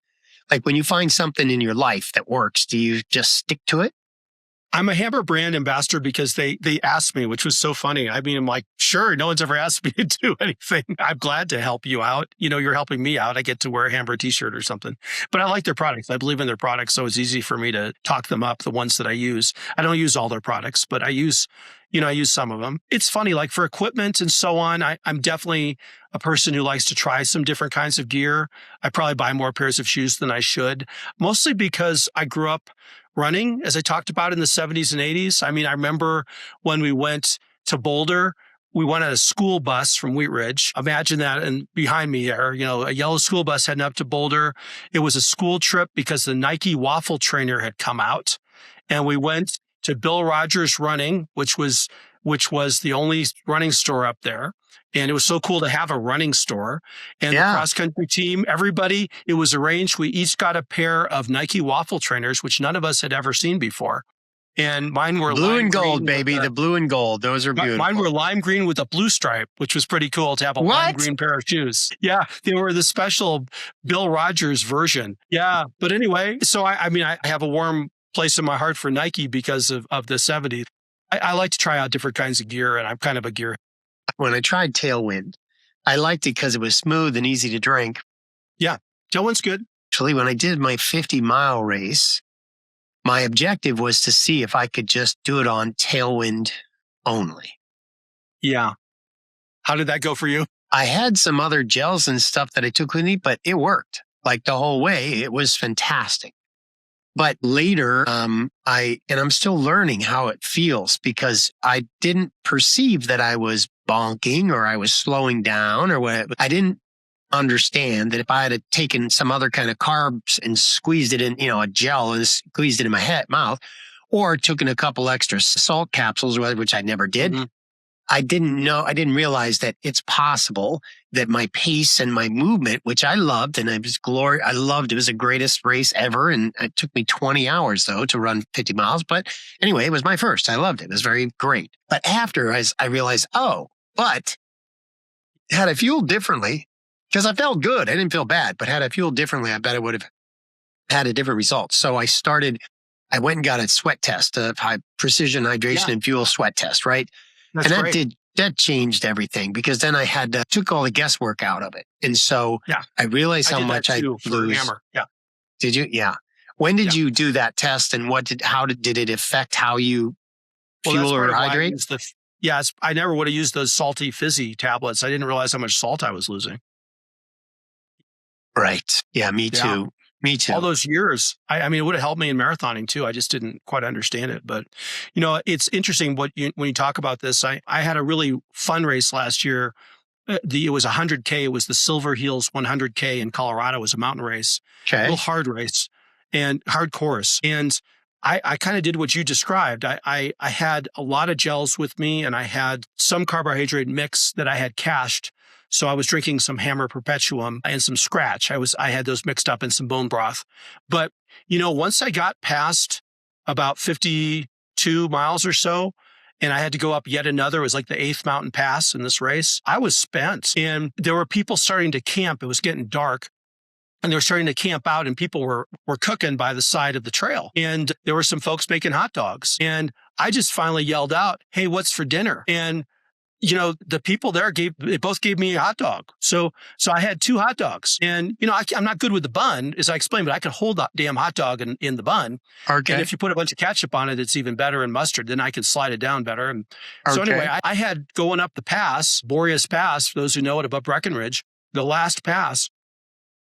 [SPEAKER 1] Like when you find something in your life that works, do you just stick to it?
[SPEAKER 2] I'm a Hammer brand ambassador because they asked me, which was so funny. I mean, I'm like, sure, no one's ever asked me to do anything. I'm glad to help you out. You're helping me out. I get to wear a Hammer t-shirt or something. But I like their products. I believe in their products, so it's easy for me to talk them up, the ones that I use. I don't use all their products, but I use some of them. It's funny, like for equipment and so on, I'm definitely a person who likes to try some different kinds of gear. I probably buy more pairs of shoes than I should, mostly because I grew up running, as I talked about in the 70s and 80s. I mean, I remember when we went to Boulder, we went on a school bus from Wheat Ridge. Imagine that. And behind me there, a yellow school bus heading up to Boulder. It was a school trip because the Nike waffle trainer had come out. And we went to Bill Rogers Running, which was the only running store up there. And it was so cool to have a running store. And the cross-country team, everybody, it was arranged. We each got a pair of Nike waffle trainers, which none of us had ever seen before. And mine were
[SPEAKER 1] blue and gold, baby. The blue and gold. Those are beautiful.
[SPEAKER 2] Mine were lime green with a blue stripe, which was pretty cool to have a lime green pair of shoes. Yeah, they were the special Bill Rogers version. Yeah. But anyway, so I have a warm place in my heart for Nike because of the 70s. I like to try out different kinds of gear, and I'm kind of a gear.
[SPEAKER 1] When I tried Tailwind, I liked it because it was smooth and easy to drink.
[SPEAKER 2] Yeah, Tailwind's good.
[SPEAKER 1] Actually, when I did my 50-mile race, my objective was to see if I could just do it on Tailwind only.
[SPEAKER 2] Yeah. How did that go for you? I
[SPEAKER 1] had some other gels and stuff that I took with me, but it worked. Like the whole way, it was fantastic. But later, I'm still learning how it feels because I didn't perceive that I was bonking or I was slowing down or what. I didn't understand that if I had taken some other kind of carbs and squeezed it in, a gel and squeezed it in my mouth, or took in a couple extra salt capsules, which I never did. Mm-hmm. I didn't realize that it's possible that my pace and my movement, which I loved, and I loved, it was the greatest race ever. And it took me 20 hours though to run 50 miles. But anyway, it was my first. I loved it. It was very great. But after I realized, but had I fueled differently, because I felt good. I didn't feel bad, but had I fueled differently, I bet I would have had a different result. So I went and got a sweat test, a high precision hydration and fuel sweat test, right?
[SPEAKER 2] That's great.
[SPEAKER 1] That changed everything because then I took all the guesswork out of it. And so I realized how much I lose.
[SPEAKER 2] Hammer. Yeah.
[SPEAKER 1] Did you? Yeah. When did you do that test and how did it affect how you fuel or hydrate?
[SPEAKER 2] I never would have used those salty fizzy tablets. I didn't realize how much salt I was losing.
[SPEAKER 1] Right. Yeah, me too.
[SPEAKER 2] Yeah.
[SPEAKER 1] Me too.
[SPEAKER 2] All those years. It would have helped me in marathoning too. I just didn't quite understand it. But, it's interesting when you talk about this. I had a really fun race last year. It was 100K. It was the Silver Heels 100K in Colorado. It was a mountain race.
[SPEAKER 1] Okay.
[SPEAKER 2] A little hard race and hard course. And I kind of did what you described. I had a lot of gels with me and I had some carbohydrate mix that I had cached. So I was drinking some Hammer Perpetuum and some Scratch. I had those mixed up in some bone broth. But, once I got past about 52 miles or so, and I had to go up yet another, it was like the 8th mountain pass in this race, I was spent. And there were people starting to camp. It was getting dark. and they were starting to camp out, and people were cooking by the side of the trail. And there were some folks making hot dogs. And I just finally yelled out, "Hey, what's for dinner?" And the people there they both gave me a hot dog. So I had 2 hot dogs, and I'm not good with the bun, as I explained, but I can hold that damn hot dog in the bun.
[SPEAKER 1] Okay.
[SPEAKER 2] And if you put a bunch of ketchup on it, it's even better, and mustard, then I can slide it down better. And so anyway, I had going up the pass, Boreas Pass, for those who know it, above Breckenridge, the last pass,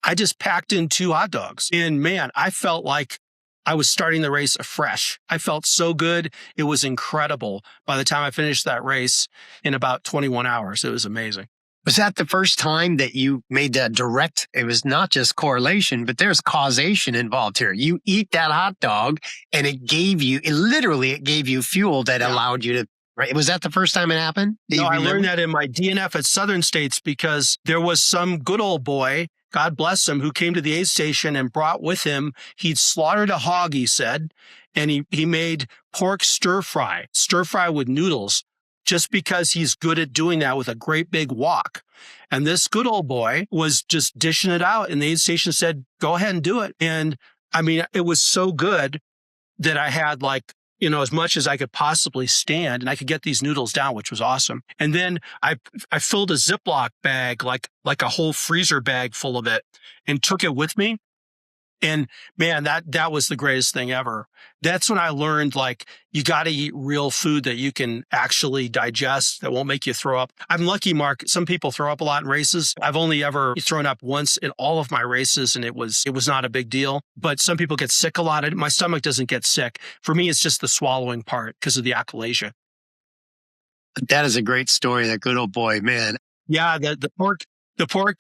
[SPEAKER 2] I just packed in 2 hot dogs, and man, I felt like I was starting the race afresh. I felt so good. It was incredible. By the time I finished that race in about 21 hours, it was amazing.
[SPEAKER 1] Was that the first time that you made that direct? It was not just correlation, but there's causation involved here. You eat that hot dog and it gave you fuel that allowed you to, right? Was that the first time it happened?
[SPEAKER 2] No, I learned that in my DNF at Southern States, because there was some good old boy, God bless him, who came to the aid station and brought with him, he'd slaughtered a hog, he said, and he made pork stir fry with noodles, just because he's good at doing that with a great big wok. And this good old boy was just dishing it out, and the aid station said, "Go ahead and do it." And I mean, it was so good that I had as much as I could possibly stand, and I could get these noodles down, which was awesome. And then I filled a Ziploc bag, like a whole freezer bag full of it, and took it with me. And man, that was the greatest thing ever. That's when I learned, you got to eat real food that you can actually digest, that won't make you throw up. I'm lucky, Mark. Some people throw up a lot in races. I've only ever thrown up once in all of my races, and it was not a big deal. But some people get sick a lot. My stomach doesn't get sick. For me, it's just the swallowing part because of the achalasia.
[SPEAKER 1] That is a great story. That good old boy, man.
[SPEAKER 2] Yeah,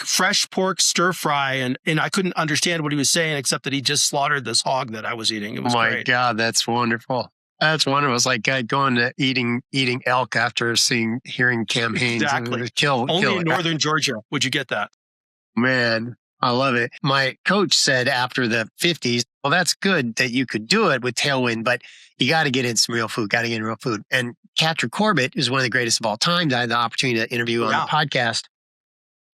[SPEAKER 2] fresh pork stir fry, and I couldn't understand what he was saying, except that he just slaughtered this hog that I was eating. It was great.
[SPEAKER 1] My God, that's wonderful. That's wonderful. It's like going to eating elk after hearing Cam Hanes.
[SPEAKER 2] Exactly. Only in northern Georgia would you get that.
[SPEAKER 1] Man, I love it. My coach said after the 50s, well, that's good that you could do it with tailwind, but you got to get in some real food, And Catra Corbett is one of the greatest of all time. I had the opportunity to interview on the podcast.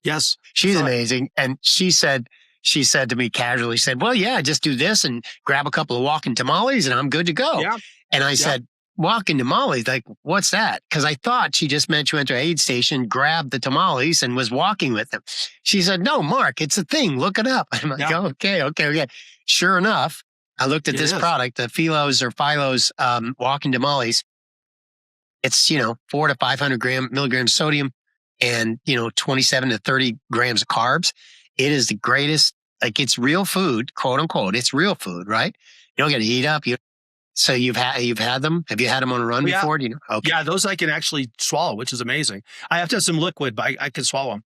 [SPEAKER 2] Yes.
[SPEAKER 1] She's amazing. And she said to me casually, well, yeah, just do this and grab a couple of walking tamales and I'm good to go.
[SPEAKER 2] Yeah.
[SPEAKER 1] And I said, walking tamales, what's that? Because I thought she just meant you went to an aid station, grabbed the tamales and was walking with them. She said, no, Mark, it's a thing. Look it up. I'm like, okay. Sure enough, I looked at this product, the Philo's walking tamales. It's, 400 to 500 milligrams sodium and, 27 to 30 grams of carbs. It is the greatest, it's real food, quote unquote. It's real food, right? You don't get to eat up. So you've had them? Have you had them on a run before? Do you know? Okay.
[SPEAKER 2] Yeah, those I can actually swallow, which is amazing. I have to have some liquid, but I can swallow them.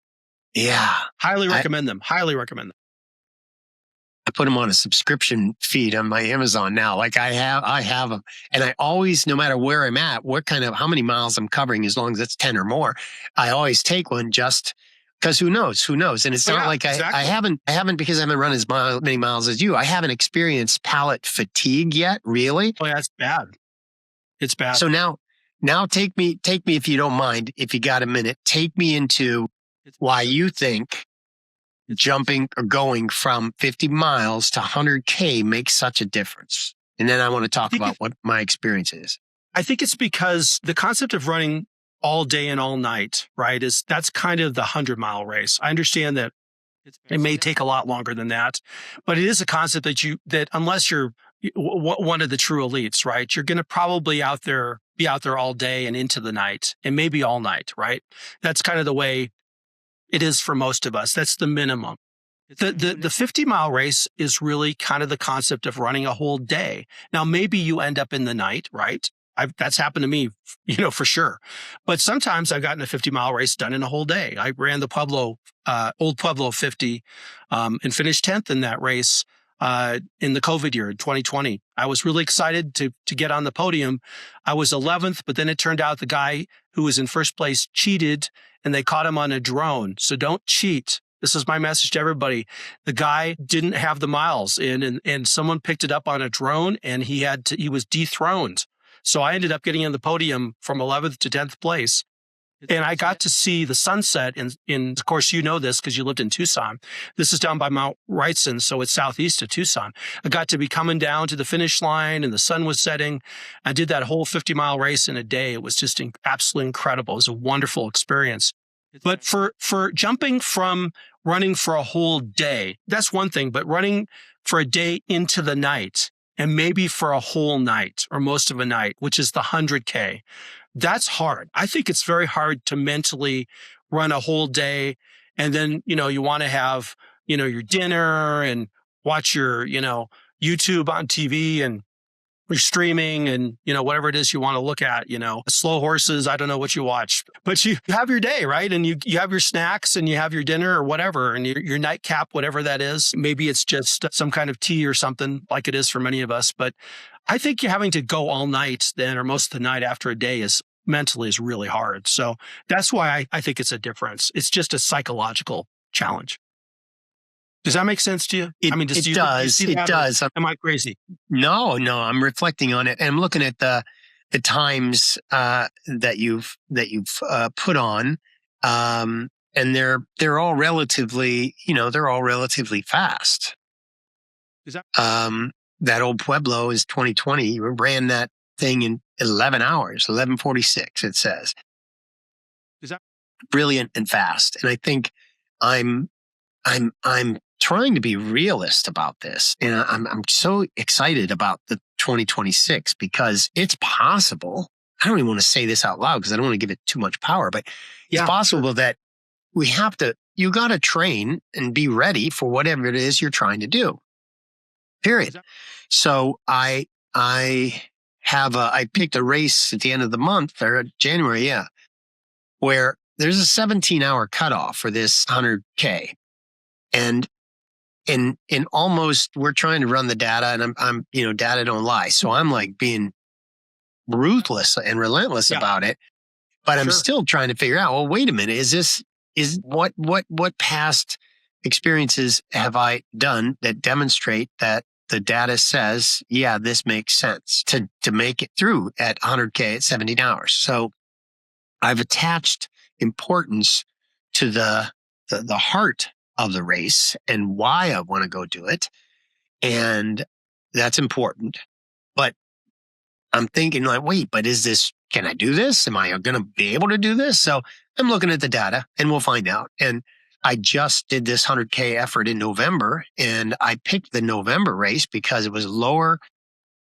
[SPEAKER 1] Yeah.
[SPEAKER 2] Highly recommend them. Highly recommend them.
[SPEAKER 1] I put them on a subscription feed on my Amazon now. I have them. And I always, no matter where I'm at, how many miles I'm covering, as long as it's 10 or more, I always take one just because who knows? And it's not like
[SPEAKER 2] exactly.
[SPEAKER 1] I haven't because I haven't run as many miles as you. I haven't experienced palate fatigue yet, really.
[SPEAKER 2] Oh, yeah, it's bad. It's bad.
[SPEAKER 1] So now take me, if you don't mind, if you got a minute, take me into why you think jumping or going from 50 miles to 100K makes such a difference. And then I want to talk about what my experience is.
[SPEAKER 2] I think it's because the concept of running all day and all night, right, that's kind of the 100-mile race. I understand that it may take a lot longer than that, but it is a concept that unless you're one of the true elites, right, you're going to probably be out there all day and into the night and maybe all night, right? That's kind of the way it is for most of us. That's the minimum. The 50-mile race is really kind of the concept of running a whole day. Now, maybe you end up in the night, right? That's happened to me, for sure. But sometimes I've gotten a 50-mile race done in a whole day. I ran the Old Pueblo 50, and finished 10th in that race in the COVID year in 2020. I was really excited to get on the podium. I was 11th, but then it turned out the guy who was in first place cheated, and they caught him on a drone. So don't cheat. This is my message to everybody. The guy didn't have the miles in, and someone picked it up on a drone, and he was dethroned. So I ended up getting on the podium from 11th to 10th place. And I got to see the sunset of course, you know this because you lived in Tucson. This is down by Mount Wrightson, so it's southeast of Tucson. I got to be coming down to the finish line and the sun was setting. I did that whole 50-mile race in a day. It was just absolutely incredible. It was a wonderful experience. But for jumping from running for a whole day, that's one thing, but running for a day into the night and maybe for a whole night or most of a night, which is the 100K, that's hard. I think it's very hard to mentally run a whole day. And then, you want to have, your dinner and watch your, YouTube on TV and you're streaming and, whatever it is you want to look at, slow horses. I don't know what you watch, but you have your day, right? And you have your snacks and you have your dinner or whatever, and your nightcap, whatever that is. Maybe it's just some kind of tea or something like it is for many of us. But I think you're having to go all night then, or most of the night after a day is really hard. So that's why I think it's a difference. It's just a psychological challenge. Does that make sense to you?
[SPEAKER 1] It does. It does.
[SPEAKER 2] Am I crazy?
[SPEAKER 1] No. I'm reflecting on it, and I'm looking at the times that you've put on, and they're all relatively fast.
[SPEAKER 2] Is that
[SPEAKER 1] that old Pueblo is 2020. You ran that thing in 11 hours, 11:46. It says.
[SPEAKER 2] Is that
[SPEAKER 1] brilliant and fast? And I think I'm trying to be realist about this. And I'm so excited about the 2026 because it's possible. I don't even want to say this out loud because I don't want to give it too much power, but it's possible that you got to train and be ready for whatever it is you're trying to do. Period. So I picked a race at the end of the month or January. Yeah. Where there's a 17-hour cutoff for this 100K. And in almost, we're trying to run the data, and I'm data don't lie. So I'm like being ruthless and relentless about it, but I'm still trying to figure out, well, wait a minute, is what past experiences have I done that demonstrate that the data says, yeah, this makes sense to make it through at 100K at 17 hours. So I've attached importance to the heart of the race and why I want to go do it. And that's important. But I'm thinking like, wait, but can I do this? Am I going to be able to do this? So I'm looking at the data and we'll find out. And I just did this 100K effort in November, and I picked the November race because it was lower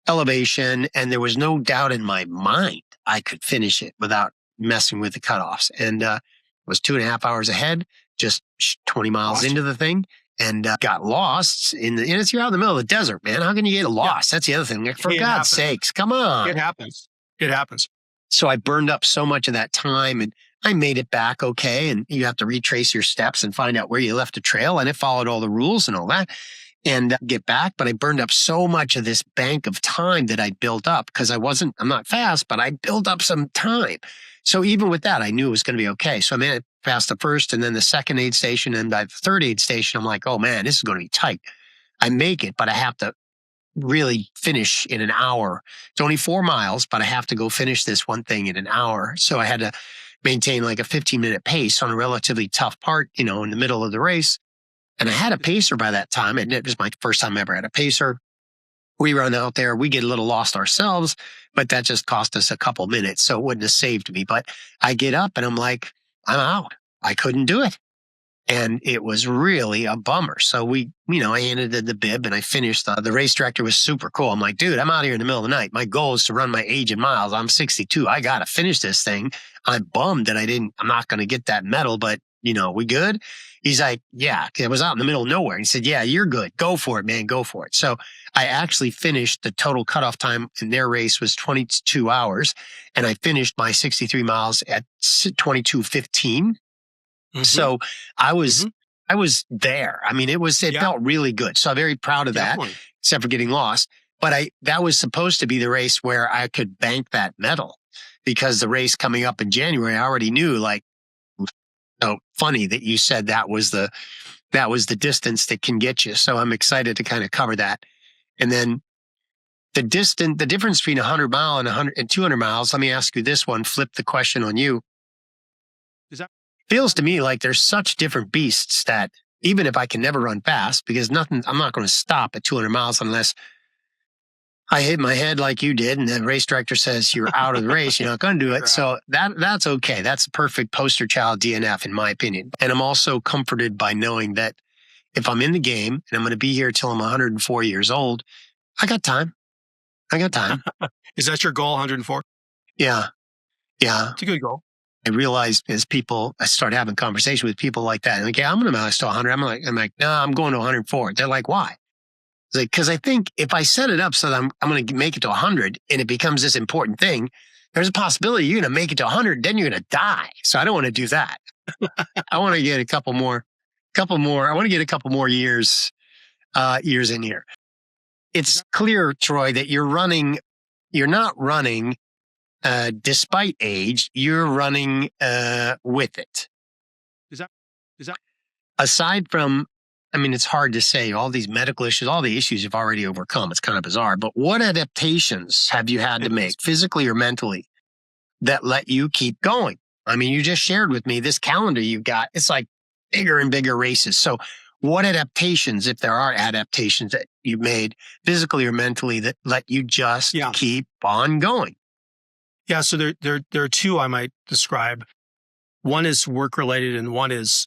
[SPEAKER 1] elevation and there was no doubt in my mind I could finish it without messing with the cutoffs. And was 2.5 hours ahead, just 20 miles into the thing, and got lost and it's you're out in the middle of the desert, man. How can you get lost? That's the other thing. For God's sakes, come on.
[SPEAKER 2] It happens.
[SPEAKER 1] So I burned up so much of that time, and I made it back okay. And you have to retrace your steps and find out where you left a trail, and it followed all the rules and all that, and get back. But I burned up so much of this bank of time that I built up because I'm not fast, but I built up some time. So even with that, I knew it was going to be okay. So I made it past the first and then the second aid station. And by the third aid station, I'm like, oh man, this is going to be tight. I make it, but I have to really finish in an hour. It's only 4 miles, but I have to go finish this one thing in an hour. So I had to maintain like a 15-minute pace on a relatively tough part, in the middle of the race. And I had a pacer by that time. And it was my first time I ever had a pacer. We run out there, we get a little lost ourselves, but that just cost us a couple minutes. So it wouldn't have saved me. But I get up and I'm like, I'm out. I couldn't do it. And it was really a bummer. So I handed the bib and I finished. The race director was super cool. I'm like, dude, I'm out here in the middle of the night. My goal is to run my age in miles. I'm 62. I got to finish this thing. I'm bummed that I'm not going to get that medal, but we good? He's like, yeah, I was out in the middle of nowhere. He said, yeah, you're good. Go for it, man. Go for it. So I actually finished the total cutoff time in their race was 22 hours. And I finished my 63 miles at 22:15. Mm-hmm. So I was there. I mean, it felt really good. So I'm very proud of that, except for getting lost. But that was supposed to be the race where I could bank that medal, because the race coming up in January, I already knew, like, oh, funny that you said that was the distance that can get you. So I'm excited to kind of cover that. And then the difference between 100 mile and 200 miles, let me ask you this one, flip the question on you. Feels to me like there's such different beasts that even if I can never run fast, because I'm not going to stop at 200 miles unless I hit my head like you did, and the race director says you're out of the race, you're not going to do it. So that's okay. That's a perfect poster child DNF, in my opinion. And I'm also comforted by knowing that if I'm in the game and I'm going to be here till I'm 104 years old, I got time.
[SPEAKER 2] Is that your goal, 104?
[SPEAKER 1] Yeah.
[SPEAKER 2] It's a good goal.
[SPEAKER 1] I realized as I start having conversation with people like that, and like, yeah, I'm going to max to 100. I'm like, no, I'm going to 104. They're like, why? It's like, because I think if I set it up so that I'm going to make it to 100 and it becomes this important thing, there's a possibility you're going to make it to 100, then you're going to die. So I don't want to do that. I want to get a couple more. I want to get a couple more years in here. It's clear, Troy, that you're not running despite age, you're running with it.
[SPEAKER 2] Is that
[SPEAKER 1] aside from, I mean, it's hard to say all these medical issues, all the issues you've already overcome. It's kind of bizarre, but what adaptations have you had to make physically or mentally that let you keep going? I mean, you just shared with me this calendar you've got. It's like bigger and bigger races. So what adaptations, if there are adaptations that you've made physically or mentally that let you just keep on going?
[SPEAKER 2] Yeah. So there are two I might describe. One is work related and one is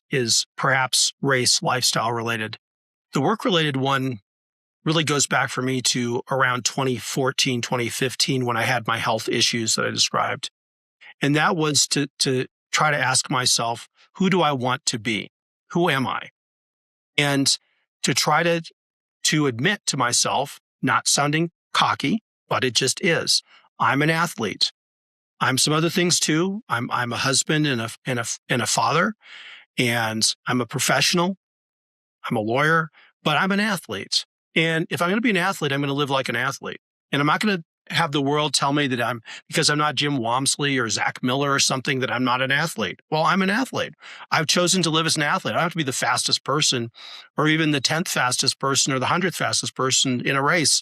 [SPEAKER 2] perhaps race lifestyle related. The work related one really goes back for me to around 2014, 2015, when I had my health issues that I described. And that was to try to ask myself, who do I want to be? Who am I? And to try to admit to myself, not sounding cocky, but it just is, I'm an athlete. I'm some other things too. I'm a husband and a father, and I'm a professional. I'm a lawyer, but I'm an athlete. And if I'm going to be an athlete, I'm going to live like an athlete. And I'm not going to have the world tell me that because I'm not Jim Walmsley or Zach Miller or something, that I'm not an athlete. Well, I'm an athlete. I've chosen to live as an athlete. I don't have to be the fastest person or even the 10th fastest person or the 100th fastest person in a race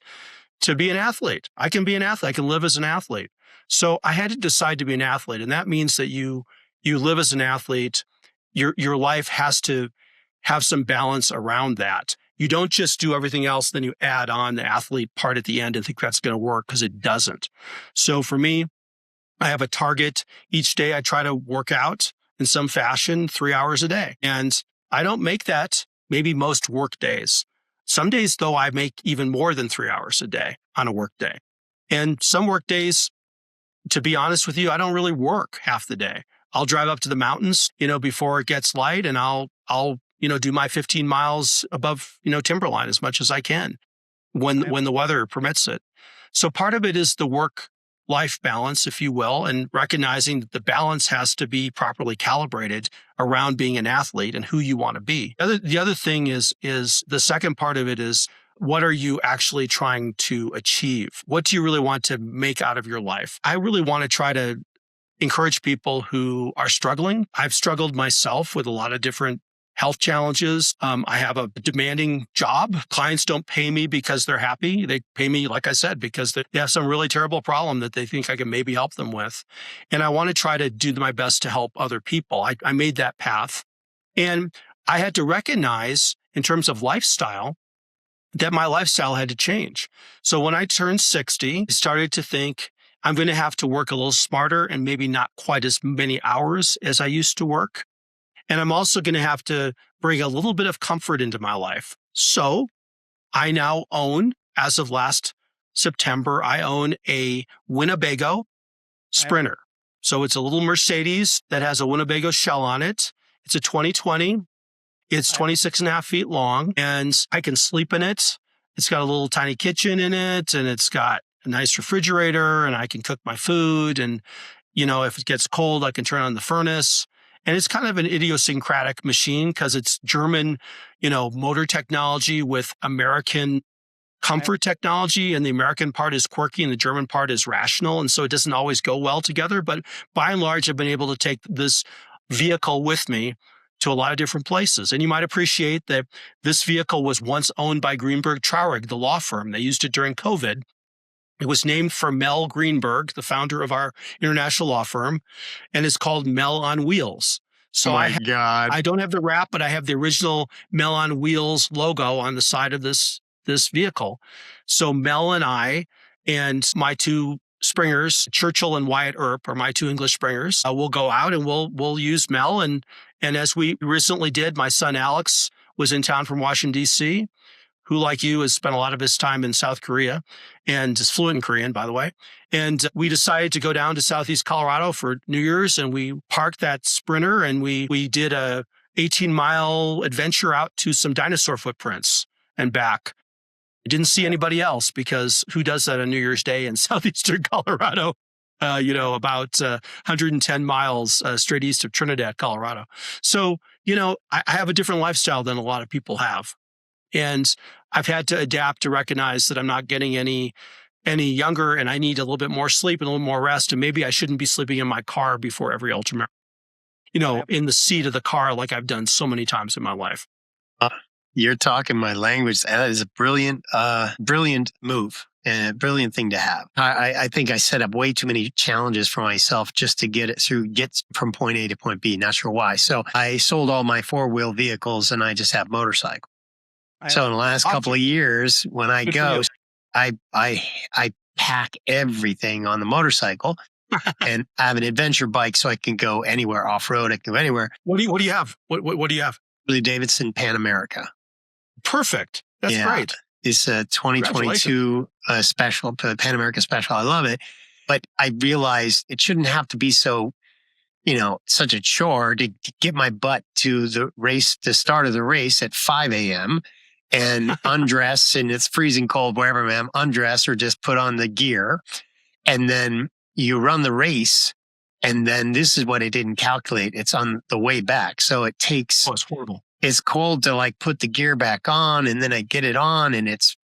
[SPEAKER 2] to be an athlete. I can be an athlete. I can live as an athlete. So I had to decide to be an athlete. And that means that you live as an athlete. Your life has to have some balance around that. You don't just do everything else, then you add on the athlete part at the end and think that's going to work, because it doesn't. So for me, I have a target. Each day I try to work out in some fashion 3 hours a day. And I don't make that maybe most work days. Some days, though, I make even more than 3 hours a day on a work day. And some work days, to be honest with you, I don't really work half the day. I'll drive up to the mountains, before it gets light, and I'll do my 15 miles above, timberline as much as I can when the weather permits it. So part of it is the work-life balance, if you will, and recognizing that the balance has to be properly calibrated around being an athlete and who you want to be. The other thing is the second part of it is, what are you actually trying to achieve? What do you really want to make out of your life? I really want to try to encourage people who are struggling. I've struggled myself with a lot of different health challenges. I have a demanding job. Clients don't pay me because they're happy. They pay me, like I said, because they have some really terrible problem that they think I can maybe help them with. And I want to try to do my best to help other people. I made that path. And I had to recognize, in terms of lifestyle, that my lifestyle had to change. So when I turned 60, I started to think, I'm going to have to work a little smarter and maybe not quite as many hours as I used to work. And I'm also going to have to bring a little bit of comfort into my life. So I now own, as of last September, I own a Winnebago Sprinter. So it's a little Mercedes that has a Winnebago shell on it. It's a 2020. It's 26 and a half feet long, and I can sleep in it. It's got a little tiny kitchen in it, and it's got a nice refrigerator, and I can cook my food. And, if it gets cold, I can turn on the furnace. And it's kind of an idiosyncratic machine because it's German, motor technology with American comfort technology. And the American part is quirky and the German part is rational. And so it doesn't always go well together. But by and large, I've been able to take this vehicle with me to a lot of different places. And you might appreciate that this vehicle was once owned by Greenberg Traurig, the law firm. They used it during COVID. It was named for Mel Greenberg, the founder of our international law firm, and it's called Mel on Wheels. So I don't have the wrap, but I have the original Mel on Wheels logo on the side of this vehicle. So Mel and I and my two springers, Churchill and Wyatt Earp, are my two English springers. We'll go out and we'll use Mel. And as we recently did, my son Alex was in town from Washington, D.C., who, like you, has spent a lot of his time in South Korea and is fluent in Korean, by the way. And we decided to go down to Southeast Colorado for New Year's, and we parked that Sprinter, and we did a 18-mile adventure out to some dinosaur footprints and back. I didn't see anybody else, because who does that on New Year's Day in southeastern Colorado? About 110 miles straight east of Trinidad, Colorado. So, I have a different lifestyle than a lot of people have. And I've had to adapt to recognize that I'm not getting any younger, and I need a little bit more sleep and a little more rest. And maybe I shouldn't be sleeping in my car before every ultramarathon, in the seat of the car, like I've done so many times in my life.
[SPEAKER 1] You're talking my language. That is a brilliant move and a brilliant thing to have. I think I set up way too many challenges for myself just to get from point A to point B. Not sure why. So I sold all my 4-wheel vehicles and I just have motorcycles. So in the last couple of years, when I go, I pack everything on the motorcycle and I have an adventure bike so I can go anywhere off-road. I can go anywhere.
[SPEAKER 2] What do you have? What do you have?
[SPEAKER 1] Harley Davidson Pan America.
[SPEAKER 2] Perfect. That's great.
[SPEAKER 1] It's a 2022 special, Pan America special. I love it. But I realized it shouldn't have to be so, such a chore to get my butt to the start of the race at 5 a.m. and undress, and it's freezing cold wherever I am, undress or just put on the gear. And then you run the race. And then this is what I didn't calculate. It's on the way back. So it takes...
[SPEAKER 2] Oh, it's horrible.
[SPEAKER 1] It's cold to put the gear back on, and then I get it on, and it's,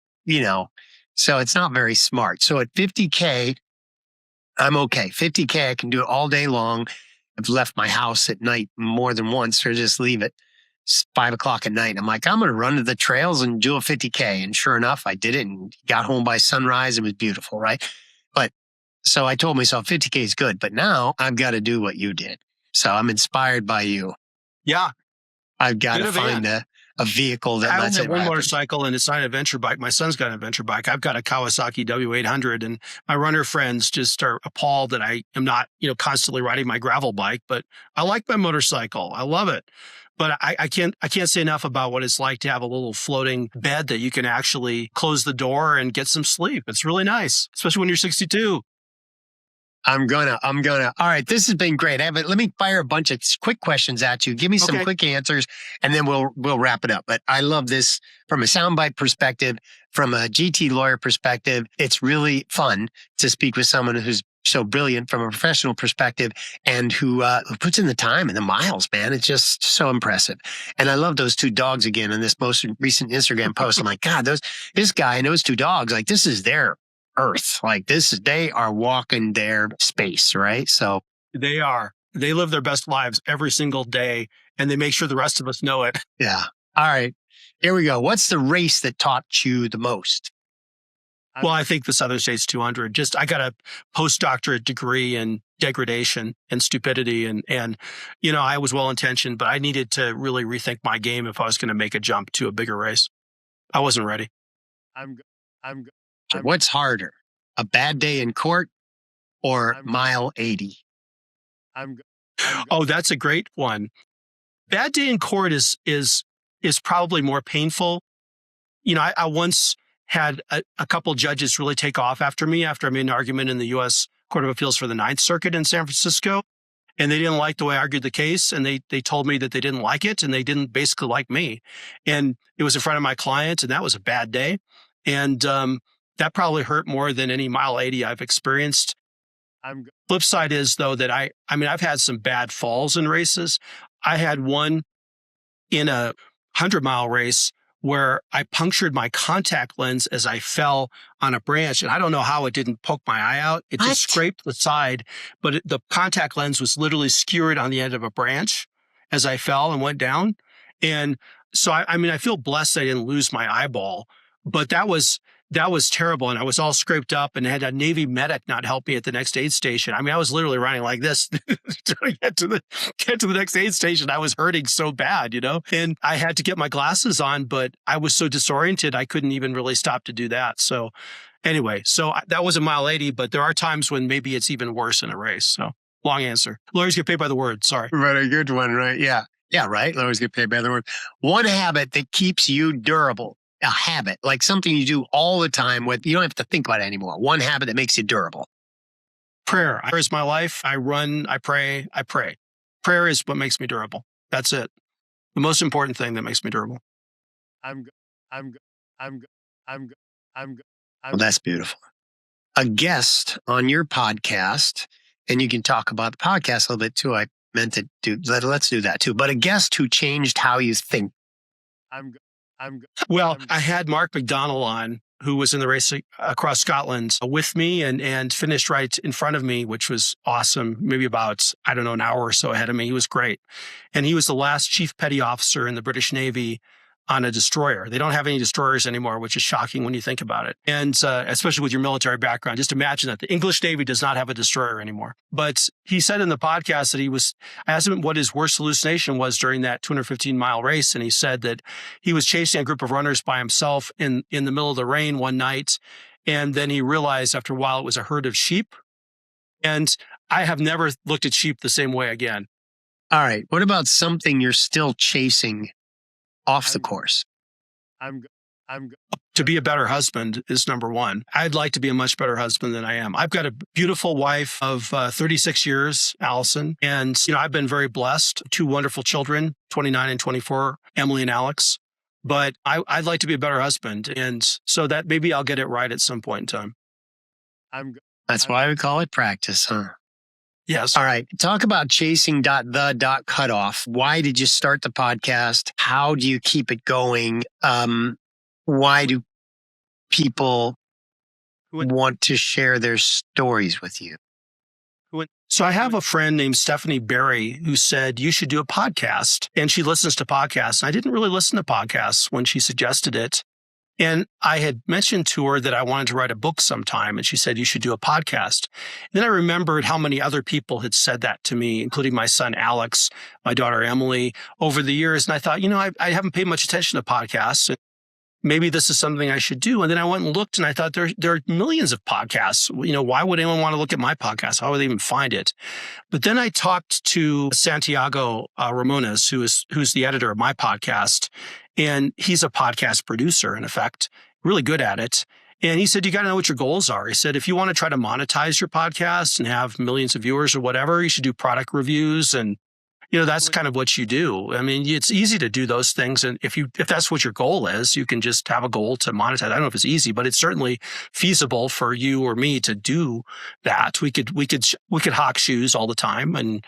[SPEAKER 1] so it's not very smart. So at 50K, I'm okay. 50K, I can do it all day long. I've left my house at night more than once, or just leave it 5 o'clock at night. I'm like, I'm going to run to the trails and do a 50K. And sure enough, I did it and got home by sunrise. It was beautiful, right? So I told myself 50K is good, but now I've got to do what you did. So I'm inspired by you.
[SPEAKER 2] Yeah.
[SPEAKER 1] I've got to find a vehicle that lets it
[SPEAKER 2] have one motorcycle, and it's not an adventure bike. My son's got an adventure bike. I've got a Kawasaki W800, and my runner friends just are appalled that I am not, constantly riding my gravel bike, but I like my motorcycle. I love it. But I can't say enough about what it's like to have a little floating bed that you can actually close the door and get some sleep. It's really nice, especially when you're 62.
[SPEAKER 1] I'm gonna. All right, this has been great. Let me fire a bunch of quick questions at you. Give me some quick answers, and then we'll wrap it up. But I love this from a soundbite perspective, from a GT lawyer perspective. It's really fun to speak with someone who's so brilliant from a professional perspective and who puts in the time and the miles, man. It's just so impressive. And I love those two dogs again in this most recent Instagram post. I'm like, God, this guy and those two dogs, like this is their earth. Like they are walking their space, right? So
[SPEAKER 2] they live their best lives every single day, and they make sure the rest of us know it.
[SPEAKER 1] Yeah. All right. Here we go. What's the race that taught you the most?
[SPEAKER 2] Well, I think the Southern States 200. I got a postdoctorate degree in degradation and stupidity. And I was well-intentioned, but I needed to really rethink my game if I was going to make a jump to a bigger race. I wasn't ready.
[SPEAKER 1] What's harder, a bad day in court or mile 80?
[SPEAKER 2] Oh, that's a great one. Bad day in court is probably more painful. I once had a couple judges really take off after me after I made an argument in the U.S. Court of Appeals for the Ninth Circuit in San Francisco. And they didn't like the way I argued the case. And they told me that they didn't like it, and they didn't basically like me. And it was in front of my client, and that was a bad day. And that probably hurt more than any mile 80 I've experienced. Flip side is, though, that I've had some bad falls in races. I had one in a 100-mile race where I punctured my contact lens as I fell on a branch. And I don't know how it didn't poke my eye out. It just scraped the side, but the contact lens was literally skewered on the end of a branch as I fell and went down. And so, I feel blessed I didn't lose my eyeball, but that was that was terrible. And I was all scraped up and had a Navy medic not help me at the next aid station. I mean, I was literally running like this to get to the next aid station. I was hurting so bad, and I had to get my glasses on, but I was so disoriented, I couldn't even really stop to do that. So anyway, that was a mile 80, but there are times when maybe it's even worse in a race. So long answer. Lawyers get paid by the word. Sorry.
[SPEAKER 1] But a good one, right? Yeah. Yeah, right. Lawyers get paid by the word. One habit that keeps you durable, a habit, like something you do all the time with, you don't have to think about it anymore. One habit that makes you durable.
[SPEAKER 2] Prayer. Prayer is my life. I run, I pray, I pray. Prayer is what makes me durable. That's it. The most important thing that makes me durable.
[SPEAKER 1] Well, that's beautiful. A guest on your podcast, and you can talk about the podcast a little bit too. I meant to do, let's do that too. But a guest who changed how you think.
[SPEAKER 2] Well, I had Mark McDonnell on, who was in the race across Scotland with me and finished right in front of me, which was awesome. Maybe about, an hour or so ahead of me. He was great. And he was the last chief petty officer in the British Navy on a destroyer. They don't have any destroyers anymore, which is shocking when you think about it. And especially with your military background, just imagine that the English Navy does not have a destroyer anymore. But he said in the podcast that I asked him what his worst hallucination was during that 215-mile race. And he said that he was chasing a group of runners by himself in the middle of the rain one night. And then he realized after a while it was a herd of sheep. And I have never looked at sheep the same way again.
[SPEAKER 1] All right. What about something you're still chasing off the course?
[SPEAKER 2] To be a better husband is number one. I'd like to be a much better husband than I am. I've got a beautiful wife of 36 years, Allison. And, I've been very blessed. 2 wonderful children, 29 and 24, Emily and Alex. But I'd like to be a better husband. And so that maybe I'll get it right at some point in time.
[SPEAKER 1] That's why we call it practice, huh?
[SPEAKER 2] Yes.
[SPEAKER 1] All right. Talk about chasing the cutoff. Why did you start the podcast? How do you keep it going? Why do people want to share their stories with you?
[SPEAKER 2] So I have a friend named Stephanie Berry who said, you should do a podcast. And she listens to podcasts. And I didn't really listen to podcasts when she suggested it. And I had mentioned to her that I wanted to write a book sometime, and she said, you should do a podcast. And then I remembered how many other people had said that to me, including my son, Alex, my daughter, Emily, over the years. And I thought, I haven't paid much attention to podcasts. And maybe this is something I should do. And then I went and looked, and I thought there are millions of podcasts. Why would anyone want to look at my podcast? How would they even find it? But then I talked to Santiago Ramones, who's the editor of my podcast. And he's a podcast producer, in effect, really good at it. And he said, you got to know what your goals are. He said, if you want to try to monetize your podcast and have millions of viewers or whatever, you should do product reviews. And, that's kind of what you do. I mean, it's easy to do those things. And if that's what your goal is, you can just have a goal to monetize. I don't know if it's easy, but it's certainly feasible for you or me to do that. We could hawk shoes all the time and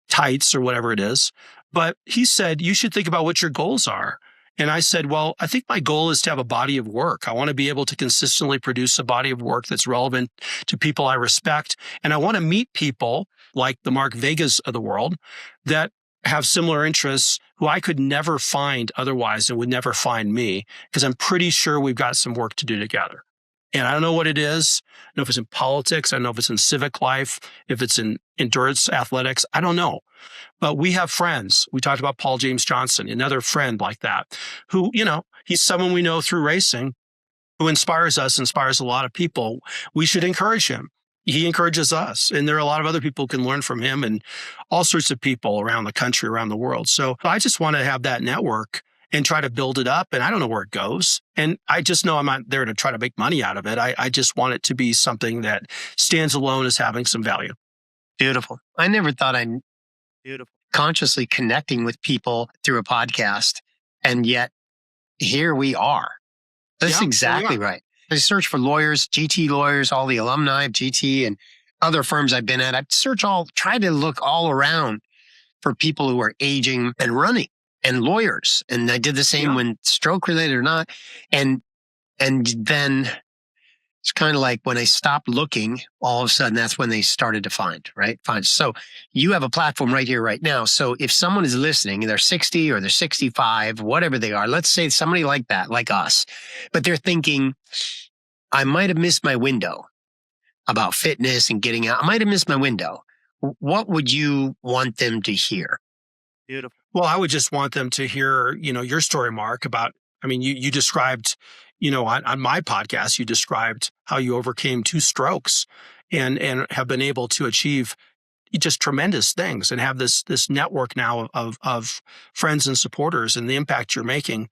[SPEAKER 2] tights or whatever it is. But he said, you should think about what your goals are. And I said, well, I think my goal is to have a body of work. I want to be able to consistently produce a body of work that's relevant to people I respect. And I want to meet people like the Mark Vegas of the world that have similar interests who I could never find otherwise and would never find me, because I'm pretty sure we've got some work to do together. And I don't know what it is. I don't know if it's in politics. I don't know if it's in civic life, if it's in endurance athletics. I don't know. But we have friends. We talked about Paul James Johnson, another friend like that, who, he's someone we know through racing, who inspires us, inspires a lot of people. We should encourage him. He encourages us. And there are a lot of other people who can learn from him and all sorts of people around the country, around the world. So I just want to have that network and try to build it up. And I don't know where it goes. And I just know I'm not there to try to make money out of it. I just want it to be something that stands alone as having some value.
[SPEAKER 1] Beautiful. I never thought I'd consciously connecting with people through a podcast. And yet here we are. That's exactly right. I search for lawyers, GT lawyers, all the alumni of GT and other firms I've been at. I try to look all around for people who are aging and running and lawyers. And I did the same when stroke related or not. And then It's kind of like when they stopped looking, all of a sudden that's when they started to find, right? Find. So you have a platform right here, right now. So if someone is listening, they're 60 or they're 65, whatever they are, let's say somebody like that, like us, but they're thinking, I might have missed my window about fitness and getting out. I might have missed my window. What would you want them to hear?
[SPEAKER 2] Beautiful. Well, I would just want them to hear, your story, Mark, about, you described, on my podcast, you described how you overcame 2 strokes and have been able to achieve just tremendous things and have this network now of friends and supporters and the impact you're making.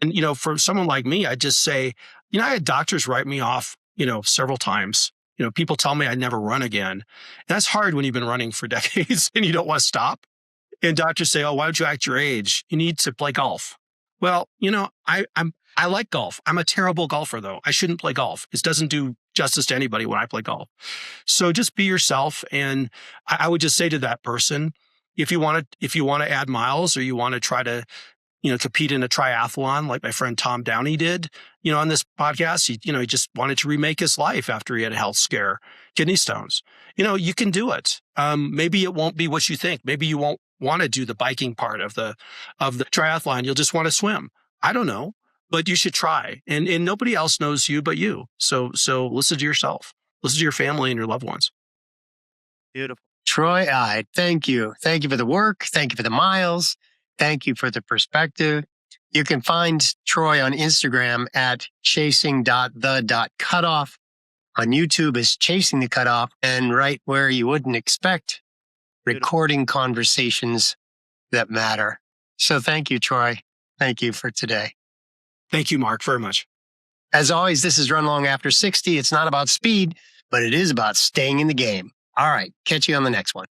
[SPEAKER 2] And, for someone like me, I'd just say, I had doctors write me off, several times. People tell me I'd never run again. And that's hard when you've been running for decades and you don't want to stop. And doctors say, oh, why don't you act your age? You need to play golf. Well, I like golf. I'm a terrible golfer, though. I shouldn't play golf. It doesn't do justice to anybody when I play golf. So just be yourself. And I would just say to that person, if you want to add miles or you want to try to, compete in a triathlon like my friend Tom Downey did, on this podcast, he just wanted to remake his life after he had a health scare, kidney stones. You can do it. Maybe it won't be what you think. Maybe you won't want to do the biking part of the triathlon. You'll just want to swim. I don't know, but you should try. And nobody else knows you but you. So listen to yourself, listen to your family and your loved ones.
[SPEAKER 1] Beautiful. Troy Eid, thank you. Thank you for the work. Thank you for the miles. Thank you for the perspective. You can find Troy on Instagram at chasing.the.cutoff. On YouTube is Chasing the Cutoff. And right where you wouldn't expect, recording conversations that matter. So thank you, Troy. Thank you for today.
[SPEAKER 2] Thank you, Mark, very much.
[SPEAKER 1] As always, this is Run Long After 60. It's not about speed, but it is about staying in the game. All right. Catch you on the next one.